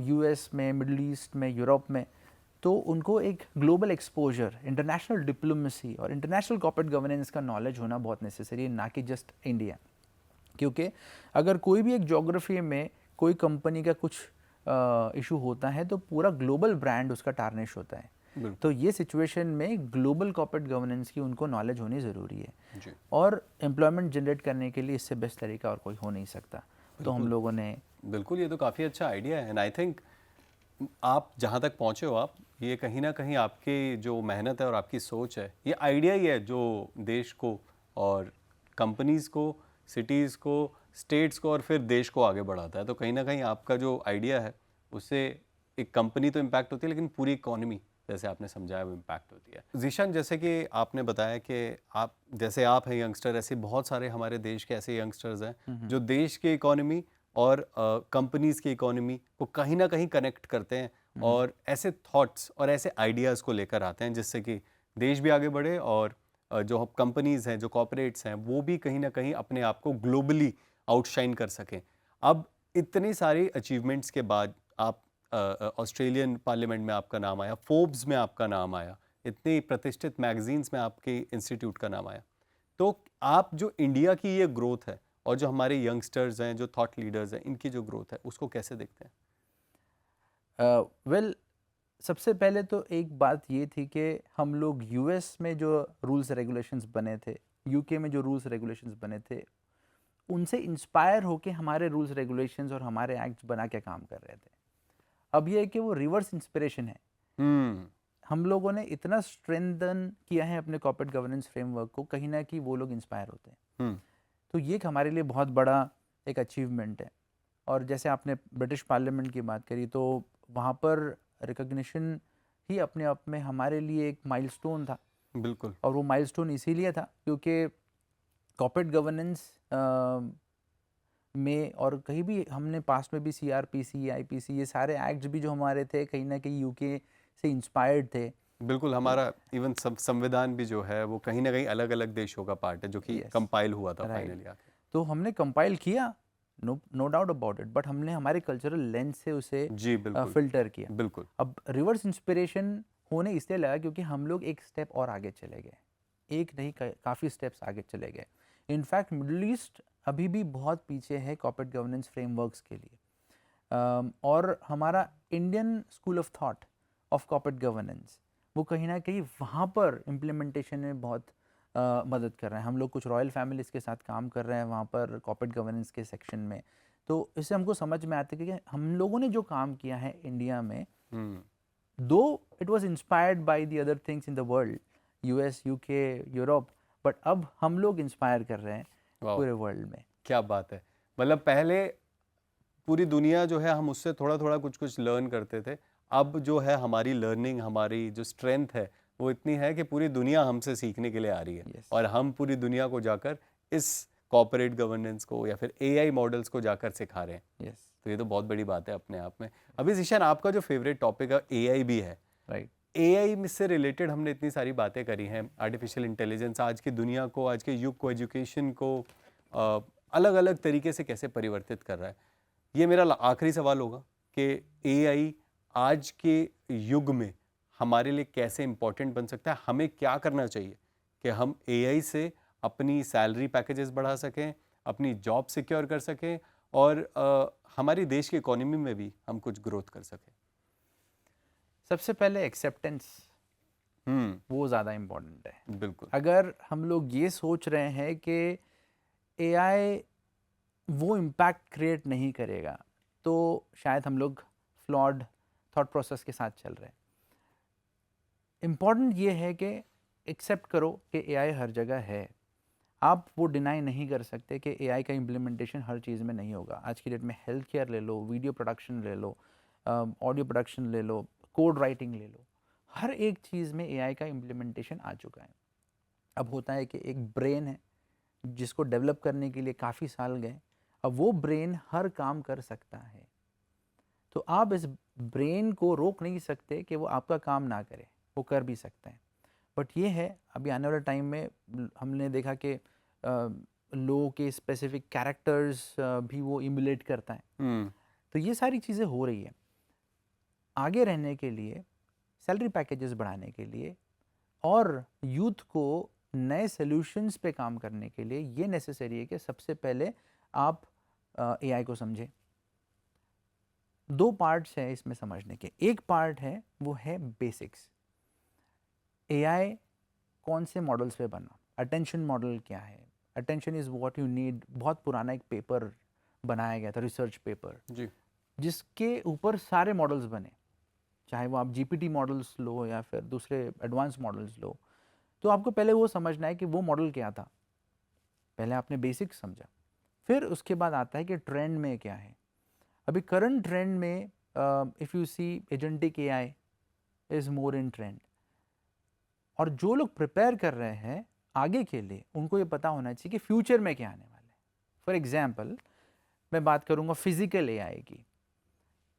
यूएस में, मिडल ईस्ट में, यूरोप में. तो उनको एक ग्लोबल एक्सपोजर, इंटरनेशनल डिप्लोमेसी और इंटरनेशनल कॉर्पोरेट गवर्नेंस का नॉलेज होना बहुत नेसेसरी है, ना कि जस्ट इंडिया. क्योंकि अगर कोई भी एक ज्योग्राफी में कोई कंपनी का कुछ इशू होता है तो पूरा ग्लोबल ब्रांड उसका टार्निश होता है। तो ये सिचुएशन में ग्लोबल कॉर्पोरेट गवर्नेंस की उनको नॉलेज होनी ज़रूरी है जी। और एम्प्लॉयमेंट जनरेट करने के लिए इससे बेस्ट तरीका और कोई हो नहीं सकता। तो हम लोगों ने बिल्कुल, ये तो काफ़ी अच्छा आइडिया है एंड आई थिंक आप जहाँ तक पहुँचे हो आप, ये कहीं ना कहीं आपकी जो मेहनत है और आपकी सोच है, ये आइडिया ही है जो देश को और कंपनीज़ को, सिटीज़ को, स्टेट्स को और फिर देश को आगे बढ़ाता है। तो कहीं ना कहीं आपका जो आइडिया है उससे एक कंपनी तो इम्पैक्ट होती है लेकिन पूरी इकोनॉमी, जैसे आपने समझाया, वो इम्पैक्ट होती है। जीशान, जैसे कि आपने बताया कि आप हैं यंगस्टर, ऐसे बहुत सारे हमारे देश के ऐसे यंगस्टर्स हैं जो देश की इकोनॉमी और कंपनीज़ की इकोनॉमी को कहीं ना कहीं कनेक्ट करते हैं और ऐसे थॉट्स और ऐसे आइडियाज़ को लेकर आते हैं जिससे कि देश भी आगे बढ़े और जो कंपनीज़ हैं, जो कॉर्पोरेट्स हैं, वो भी कहीं ना कहीं अपने आप को ग्लोबली आउटशाइन कर सकें। अब इतनी सारी अचीवमेंट्स के बाद आप ऑस्ट्रेलियन पार्लियामेंट में आपका नाम आया, फोर्ब्स में आपका नाम आया, इतनी प्रतिष्ठित मैगजीन्स में आपके इंस्टीट्यूट का नाम आया। तो आप जो इंडिया की ये ग्रोथ है और जो हमारे यंगस्टर्स हैं, जो थॉट लीडर्स हैं, इनकी जो ग्रोथ है उसको कैसे देखते हैं? वेल सबसे पहले तो एक बात ये थी कि हम लोग यूएस में जो रूल्स रेगुलेशंस बने थे, यूके में जो रूल्स रेगुलेशंस बने थे, उनसे इंस्पायर होके हमारे रूल्स रेगुलेशंस और हमारे एक्ट्स बना के काम कर रहे थे। अब ये है कि वो रिवर्स इंस्पिरेशन है। हम लोगों ने इतना स्ट्रेंथन किया है अपने कॉर्पोरेट गवर्नेंस फ्रेमवर्क को, कहीं ना कहीं वो लोग इंस्पायर होते हैं। तो ये हमारे लिए बहुत बड़ा एक अचीवमेंट है। और जैसे आपने ब्रिटिश पार्लियामेंट की बात करी, तो वहाँ पर रिकग्निशन ही अपने आप में हमारे लिए एक माइलस्टोन था। बिल्कुल। और वो माइलस्टोन इसीलिए था क्योंकि कॉर्पोरेट गवर्नेंस में और कहीं भी हमने पास्ट में भी सीआरपीसी, आईपीसी, ये सारे एक्ट्स भी जो हमारे थे कहीं ना कहीं यूके से इंस्पायर्ड थे। बिल्कुल, हमारा इवन संविधान भी जो है वो कहीं ना कहीं अलग अलग देशों का पार्ट है जो कि कंपाइल हुआ था फाइनली आके। तो हमने कंपाइल किया, no doubt about it, but हमने हमारे कल्चरल लेंस से उसे जी बिल्कुल फिल्टर किया। बिल्कुल। अब रिवर्स इंस्पिरेशन होने इसलिए लगा क्योंकि हम लोग एक स्टेप और आगे चले गए, एक नहीं काफ़ी स्टेप्स आगे चले गए। इनफैक्ट मिडल ईस्ट अभी भी बहुत पीछे है कॉर्पोरेट गवर्नेंस फ्रेमवर्क्स के लिए। और हमारा Indian school of thought of corporate governance वो कहीं ना कहीं वहाँ पर इम्प्लीमेंटेशन में बहुत मदद कर रहे हैं। हम लोग कुछ रॉयल फैमिलीज़ के साथ काम कर रहे हैं वहाँ पर कॉर्पोरेट गवर्नेंस के सेक्शन में। तो इससे हमको समझ में आता है कि हम लोगों ने जो काम किया है इंडिया में, दो it was inspired by the other things in the world, US, UK, Europe, but अब हम लोग इंस्पायर कर रहे हैं पूरे वर्ल्ड में। क्या बात है। मतलब पहले पूरी दुनिया जो है हम उससे थोड़ा थोड़ा कुछ कुछ लर्न करते थे, अब जो है हमारी लर्निंग, हमारी जो स्ट्रेंथ है वो इतनी है कि पूरी दुनिया हमसे सीखने के लिए आ रही है। और हम पूरी दुनिया को जाकर इस कॉर्पोरेट गवर्नेंस को या फिर एआई मॉडल्स को जाकर सिखा रहे हैं। तो ये तो बहुत बड़ी बात है अपने आप में। अभी जीशान, आपका जो फेवरेट टॉपिक है एआई भी है, राइट? एआई से रिलेटेड हमने इतनी सारी बातें करी हैं। आर्टिफिशियल इंटेलिजेंस आज की दुनिया को, आज के युग को, एजुकेशन को अलग अलग तरीके से कैसे परिवर्तित कर रहा है। ये मेरा आखिरी सवाल होगा कि एआई आज के युग में हमारे लिए कैसे इम्पोर्टेंट बन सकता है, हमें क्या करना चाहिए कि हम एआई से अपनी सैलरी पैकेजेस बढ़ा सकें, अपनी जॉब सिक्योर कर सकें और हमारी देश की इकोनॉमी में भी हम कुछ ग्रोथ कर सकें। सबसे पहले एक्सेप्टेंस, वो ज़्यादा इम्पोर्टेंट है। बिल्कुल। अगर हम लोग ये सोच रहे हैं कि एआई वो इम्पैक्ट क्रिएट नहीं करेगा तो शायद हम लोग फ्लॉड थॉट प्रोसेस के साथ चल रहे हैं। इम्पॉर्टेंट ये है कि एक्सेप्ट करो कि एआई हर जगह है। आप वो डिनाई नहीं कर सकते कि एआई का इम्प्लीमेंटेशन हर चीज़ में नहीं होगा। आज की डेट में हेल्थ केयर ले लो, वीडियो प्रोडक्शन ले लो, ऑडियो प्रोडक्शन ले लो, कोड राइटिंग ले लो, हर एक चीज़ में एआई का इम्प्लीमेंटेशन आ चुका है। अब होता है कि एक ब्रेन है जिसको डेवलप करने के लिए काफ़ी साल गए, अब वो ब्रेन हर काम कर सकता है। तो आप इस ब्रेन को रोक नहीं सकते कि वो आपका काम ना करे, वो कर भी सकता है। बट ये है अभी आने वाले टाइम में हमने देखा कि लोगों के स्पेसिफिक कैरेक्टर्स भी वो इमुलेट करता है। तो ये सारी चीज़ें हो रही है। आगे रहने के लिए, सैलरी पैकेजेस बढ़ाने के लिए और यूथ को नए सॉल्यूशंस पे काम करने के लिए ये नेसेसरी है कि सबसे पहले आप एआई को समझें, दो पार्ट्स हैं इसमें समझने के। एक पार्ट है वो है बेसिक्स, एआई कौन से मॉडल्स पे बना, अटेंशन मॉडल क्या है, attention is what you need. बहुत पुराना एक पेपर बनाया गया था, रिसर्च पेपर, जी जिसके ऊपर सारे मॉडल्स बने, चाहे वो आप जीपीटी मॉडल्स लो या फिर दूसरे एडवांस मॉडल्स लो। तो आपको पहले वो समझना है कि वो मॉडल क्या था, पहले आपने बेसिक समझा, फिर उसके बाद आता है कि ट्रेंड में क्या है। अभी करंट ट्रेंड में if you see agentic AI is more in trend, और जो लोग प्रिपेयर कर रहे हैं आगे के लिए उनको ये पता होना चाहिए कि फ्यूचर में क्या आने वाला है। फॉर एग्जाम्पल मैं बात करूँगा फिजिकल एआई की।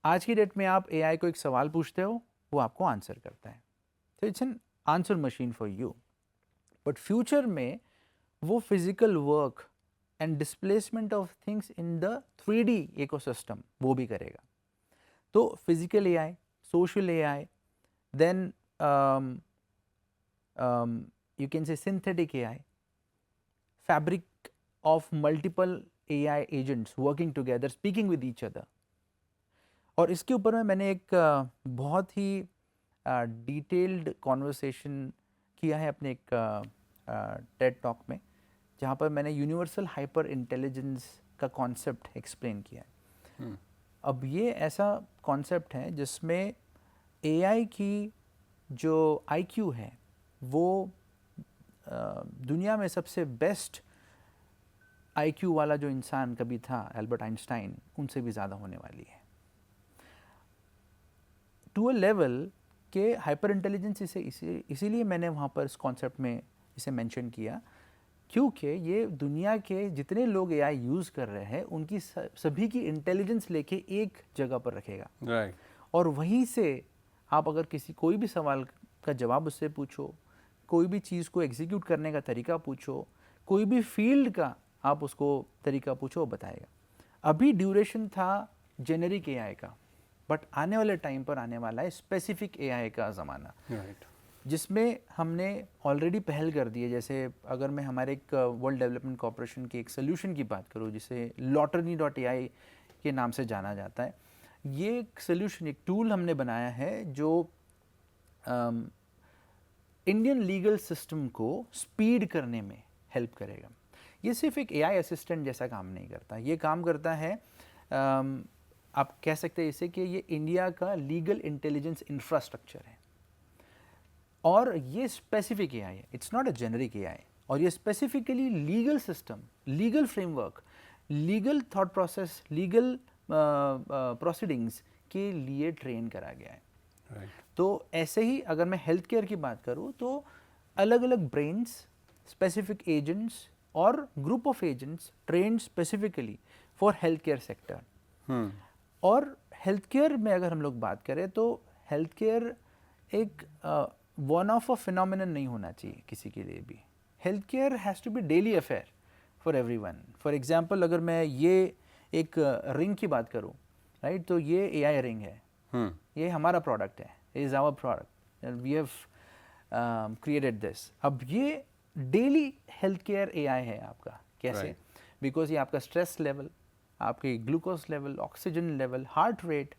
आज की डेट में आप एआई को एक सवाल पूछते हो, वो आपको आंसर करता है, तो it's an answer machine for you. But future में वो physical work and displacement of things in the 3D ecosystem वो भी करेगा। तो physical AI, social AI, then you can say synthetic AI, fabric of multiple AI agents working together, speaking with each other. और इसके ऊपर में मैंने एक बहुत ही डिटेल्ड कॉन्वर्सेशन किया है अपने एक टेड टॉक में, जहाँ पर मैंने यूनिवर्सल हाइपर इंटेलिजेंस का कॉन्सेप्ट एक्सप्लेन किया है। अब ये ऐसा कॉन्सेप्ट है जिसमें एआई की जो IQ है वो दुनिया में सबसे बेस्ट IQ वाला जो इंसान कभी था, एल्बर्ट आइंस्टाइन, उनसे भी ज़्यादा होने वाली है, टू अ लेवल के हाइपर इंटेलिजेंस। इसीलिए मैंने वहाँ पर इस कॉन्सेप्ट में इसे मेंशन किया, क्योंकि ये दुनिया के जितने लोग एआई यूज़ कर रहे हैं उनकी सभी की इंटेलिजेंस लेके एक जगह पर रखेगा। राइट। और वहीं से आप अगर कोई भी सवाल का जवाब उससे पूछो, कोई भी चीज़ को एग्जीक्यूट करने का तरीका पूछो, कोई भी फील्ड का आप उसको तरीका पूछो, वो बताएगा। अभी ड्यूरेशन था जेनेरिक एआई का, बट आने वाले टाइम पर आने वाला है स्पेसिफिक एआई का ज़माना, जिसमें हमने ऑलरेडी पहल कर दी है। जैसे अगर मैं हमारे एक वर्ल्ड डेवलपमेंट कॉर्पोरेशन के एक सोल्यूशन की बात करूँ जिसे lottery.ai के नाम से जाना जाता है, ये एक सोल्यूशन, एक टूल हमने बनाया है जो इंडियन लीगल सिस्टम को स्पीड करने में हेल्प करेगा। ये सिर्फ एक एआई असिस्टेंट जैसा काम नहीं करता, ये काम करता है, आप कह सकते हैं इसे कि ये इंडिया का लीगल इंटेलिजेंस इंफ्रास्ट्रक्चर है। और ये स्पेसिफिक एआई है, it's not a generic AI, और ये specifically legal system, legal framework, legal thought process, legal proceedings के लिए ट्रेन करा गया है। तो ऐसे ही अगर मैं हेल्थ केयर की बात करूँ तो अलग अलग ब्रेन्स, स्पेसिफिक एजेंट्स और group of agents trained specifically for health care sector. और हेल्थ केयर में अगर हम लोग बात करें तो हेल्थ केयर एक वन ऑफ अ फिनोमिनन नहीं होना चाहिए किसी के लिए भी। Health care has to be daily affair for everyone. For example अगर मैं ये एक रिंग की बात करूँ, राइट, तो ये एआई रिंग है, ये हमारा प्रोडक्ट है, is our product, we have created this. अब ये डेली हेल्थ केयर एआई है आपका। कैसे? बिकॉज ये आपका स्ट्रेस लेवल, आपके glucose level, oxygen level, heart rate,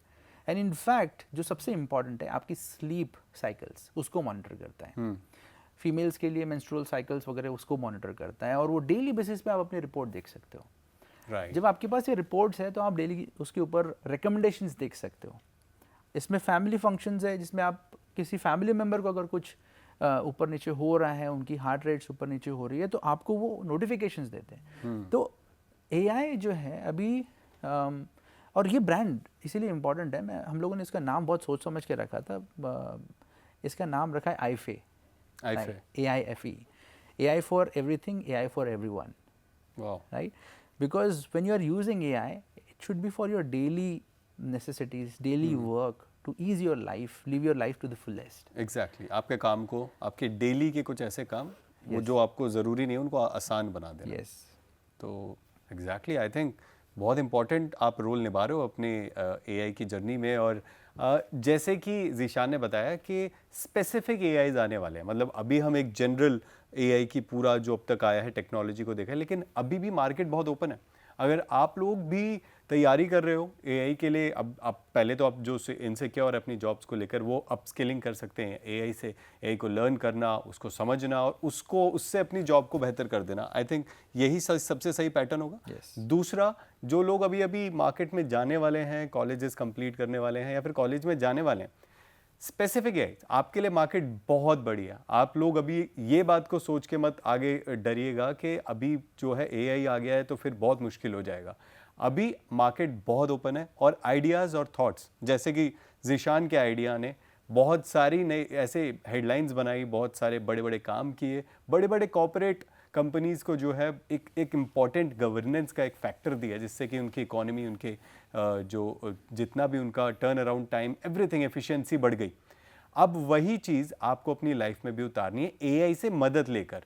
and in fact जो सबसे इंपॉर्टेंट है आपकी स्लीप साइकिल्स, उसको मॉनिटर करता है। फीमेल्स के लिए मेंस्ट्रुअल साइकिल्स वगैरह उसको मॉनिटर करता है, और वो डेली बेसिस पे आप अपनी रिपोर्ट देख सकते हो। जब आपके पास ये रिपोर्ट्स है तो आप डेली उसके ऊपर रिकमेंडेशंस देख सकते हो। इसमें फैमिली फंक्शंस है जिसमें आप किसी फैमिली मेम्बर को अगर कुछ ऊपर नीचे हो रहा है, उनकी हार्ट रेट्स ऊपर नीचे हो रही है, तो आपको वो नोटिफिकेशंस देते हैं। तो एआई जो है अभी और ये ब्रांड इसीलिए इम्पॉर्टेंट है, हम लोगों ने इसका नाम बहुत सोच समझ के रखा था। इसका नाम रखा है AIFE, AIFE, AI for everything, AI for everyone, right? Because when you are using AI, it should be for your daily necessities, daily work, to ease your life, live your life to the fullest. Exactly. आपके काम को, आपके daily के कुछ ऐसे काम वो जो आपको ज़रूरी नहीं उनको आसान बना देना। Yes. तो exactly, I think बहुत इम्पोर्टेंट आप रोल निभा रहे हो अपने AI की जर्नी में। और जैसे कि ज़ीशान ने बताया कि स्पेसिफिक AIs आने वाले हैं, मतलब अभी हम एक जनरल AI की पूरा जो अब तक आया है टेक्नोलॉजी को देखा है, लेकिन अभी भी मार्केट बहुत ओपन है। अगर आप लोग भी तैयारी कर रहे हो एआई के लिए, अब आप पहले तो आप जो इनसिक्योर अपनी जॉब्स को लेकर वो अपस्किलिंग कर सकते हैं एआई से, एआई को लर्न करना, उसको समझना और उससे अपनी जॉब को बेहतर कर देना। आई थिंक यही सबसे सही पैटर्न होगा। Yes. दूसरा, जो लोग अभी अभी मार्केट में जाने वाले हैं, कॉलेजेस कंप्लीट करने वाले हैं या फिर कॉलेज में जाने वाले हैं, स्पेसिफिक है आपके लिए मार्केट बहुत बड़ी है। आप लोग अभी ये बात को सोच के मत आगे डरिएगा कि अभी जो है एआई आ गया है तो फिर बहुत मुश्किल हो जाएगा। अभी मार्केट बहुत ओपन है और आइडियाज़ और थॉट्स, जैसे कि ज़ीशान के आइडिया ने बहुत सारी नई ऐसे हेडलाइंस बनाई, बहुत सारे बड़े बड़े काम किए, बड़े बड़े कॉर्पोरेट कंपनीज़ को जो है एक इम्पॉर्टेंट गवर्नेंस का एक फैक्टर दिया, जिससे कि उनकी इकोनॉमी, उनके जो जितना भी उनका turn around time, everything efficiency बढ़ गई। अब वही चीज़ आपको अपनी लाइफ में भी उतारनी है एआई से मदद लेकर।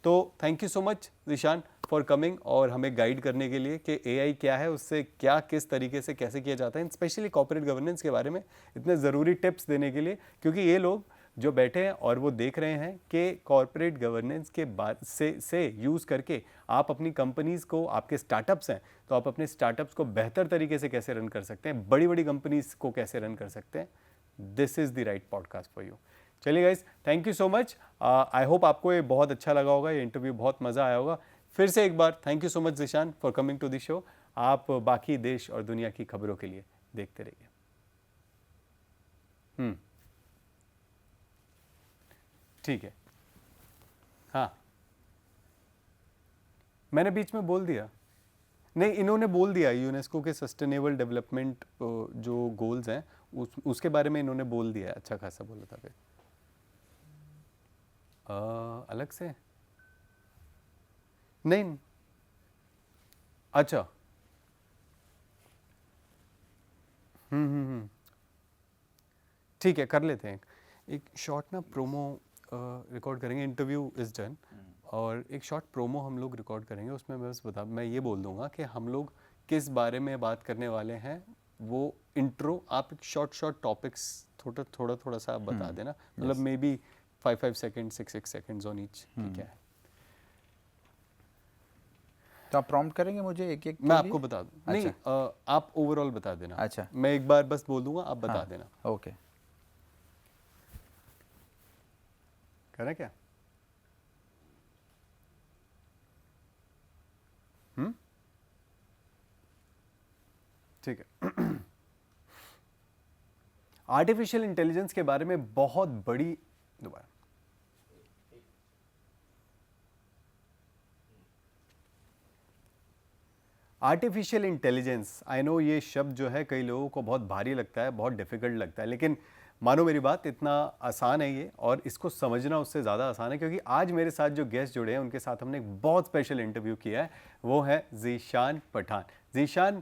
तो thank you so much Zeeshan for coming और हमें गाइड करने के लिए कि एआई क्या है, उससे क्या किस तरीके से कैसे किया जाता है, स्पेशली कॉर्पोरेट गवर्नेंस के बारे में इतने ज़रूरी टिप्स देने के लिए, क्योंकि ये लोग जो बैठे हैं और वो देख रहे हैं कि कॉर्पोरेट गवर्नेंस के बाद से यूज़ करके आप अपनी कंपनीज़ को, आपके स्टार्टअप्स हैं तो आप अपने स्टार्टअप्स को बेहतर तरीके से कैसे रन कर सकते हैं, बड़ी बड़ी कंपनीज़ को कैसे रन कर सकते हैं। This is the right podcast for you. चलिए guys, thank you so much. I hope आपको ये बहुत अच्छा लगा होगा, ये इंटरव्यू बहुत मज़ा आया होगा। फिर से एक बार thank you so much Zeeshan for coming to the show. आप बाकी देश और दुनिया की खबरों के लिए देखते रहिए। ठीक है, हाँ मैंने बीच में बोल दिया, नहीं इन्होंने बोल दिया यूनेस्को के सस्टेनेबल डेवलपमेंट जो गोल्स हैं उसके बारे में इन्होंने बोल दिया, अच्छा खासा बोला था फिर अलग से नहीं। अच्छा ठीक है, कर लेते हैं एक शॉर्ट ना प्रोमो रिकॉर्ड करेंगे। इंटरव्यू इज़ डन और एक शॉर्ट प्रोमो हम लोग रिकॉर्ड करेंगे। उसमें मैं ये बोल दूंगा कि हम लोग किस बारे में बात करने वाले हैं, वो इंट्रो आप एक शॉर्ट टॉपिक्स थोड़ा सा आप बता देना, मतलब may be 5 second 6 seconds on each, ठीक है। तो आप प्रॉम्प्ट करेंगे मुझे एक एक? मैं आपको बता दूँ? अच्छा। नहीं आप ओवरऑल बता देना। अच्छा, मैं एक बार बस बोल दूंगा, आप बता देना। ओके, करें क्या? ठीक है। आर्टिफिशियल इंटेलिजेंस के बारे में बहुत बड़ी, दोबारा आर्टिफिशियल इंटेलिजेंस, आई नो ये शब्द जो है कई लोगों को बहुत भारी लगता है, बहुत डिफिकल्ट लगता है, लेकिन मानो मेरी बात, इतना आसान है ये और इसको समझना उससे ज़्यादा आसान है, क्योंकि आज मेरे साथ जो गेस्ट जुड़े हैं उनके साथ हमने एक बहुत स्पेशल इंटरव्यू किया है। वो है ज़ीशान पठान। ज़ीशान,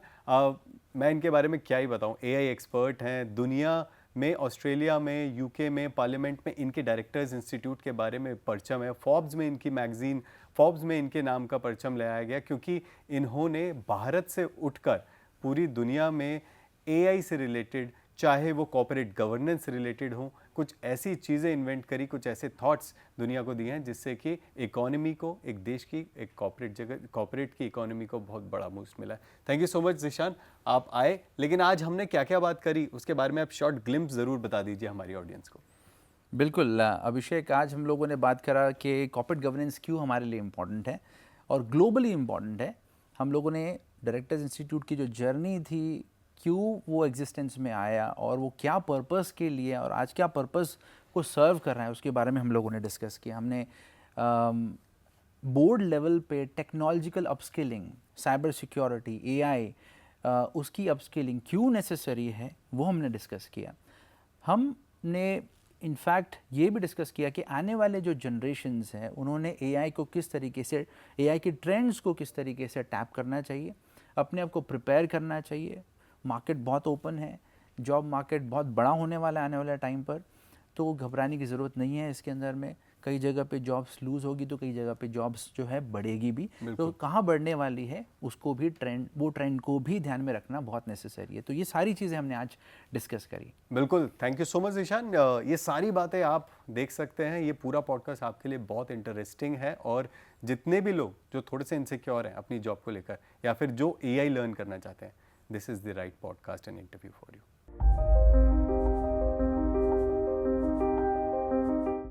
मैं इनके बारे में क्या ही बताऊं, एआई एक्सपर्ट हैं, दुनिया में, ऑस्ट्रेलिया में, यूके में, पार्लियामेंट में इनके डायरेक्टर्स इंस्टीट्यूट के बारे में परचम है। फॉर्ब्स में इनकी मैगजीन, फॉर्ब्स में इनके नाम का परचम लगाया गया, क्योंकि इन्होंने भारत से उठकर पूरी दुनिया में एआई से रिलेटेड, चाहे वो कॉर्पोरेट गवर्नेंस से रिलेटेड हो, कुछ ऐसी चीज़ें इन्वेंट करी, कुछ ऐसे थॉट्स दुनिया को दिए हैं जिससे कि इकोनॉमी को, एक देश की, एक कॉर्पोरेट की इकोनॉमी को बहुत बड़ा बूस्ट मिला है। Thank you so much Zeeshan, आप आए। लेकिन आज हमने क्या क्या बात करी उसके बारे में आप शॉर्ट ग्लिम्स ज़रूर बता दीजिए हमारी ऑडियंस को। बिल्कुल अभिषेक, आज हम लोगों ने बात करा कि कॉर्पोरेट गवर्नेंस क्यों हमारे लिए इम्पॉर्टेंट है और ग्लोबली इम्पॉर्टेंट है। हम लोगों ने डायरेक्टर्स इंस्टीट्यूट की जो जर्नी थी, क्यों वो एग्जिस्टेंस में आया और वो क्या पर्पस के लिए और आज क्या पर्पस को सर्व कर रहा है, उसके बारे में हम लोगों ने डिस्कस किया। हमने बोर्ड लेवल पे technological upskilling, cyber security, AI, उसकी अपस्किलिंग क्यों नेसेसरी है वो हमने डिस्कस किया। हमने इनफैक्ट ये भी डिस्कस किया कि आने वाले जो जनरेशन्स हैं उन्होंने एआई को किस तरीके से, एआई के ट्रेंड्स को किस तरीके से टैप करना चाहिए, अपने आप को प्रिपेयर करना चाहिए। मार्केट बहुत ओपन है, जॉब मार्केट बहुत बड़ा होने वाला है आने वाले टाइम पर, तो घबराने की ज़रूरत नहीं है इसके अंदर में। कई जगह पे जॉब्स लूज होगी तो कई जगह पे जॉब्स जो है बढ़ेगी भी, तो कहाँ बढ़ने वाली है उसको भी वो ट्रेंड को भी ध्यान में रखना बहुत नेसेसरी है। तो ये सारी चीज़ें हमने आज डिस्कस करी। बिल्कुल, thank you so much Ishaan. ये सारी बातें आप देख सकते हैं, ये पूरा पॉडकास्ट आपके लिए बहुत इंटरेस्टिंग है, और जितने भी लोग जो थोड़े से इनसिक्योर हैं अपनी जॉब को लेकर या फिर जो AI लर्न करना चाहते हैं, this is the right podcast and interview for you.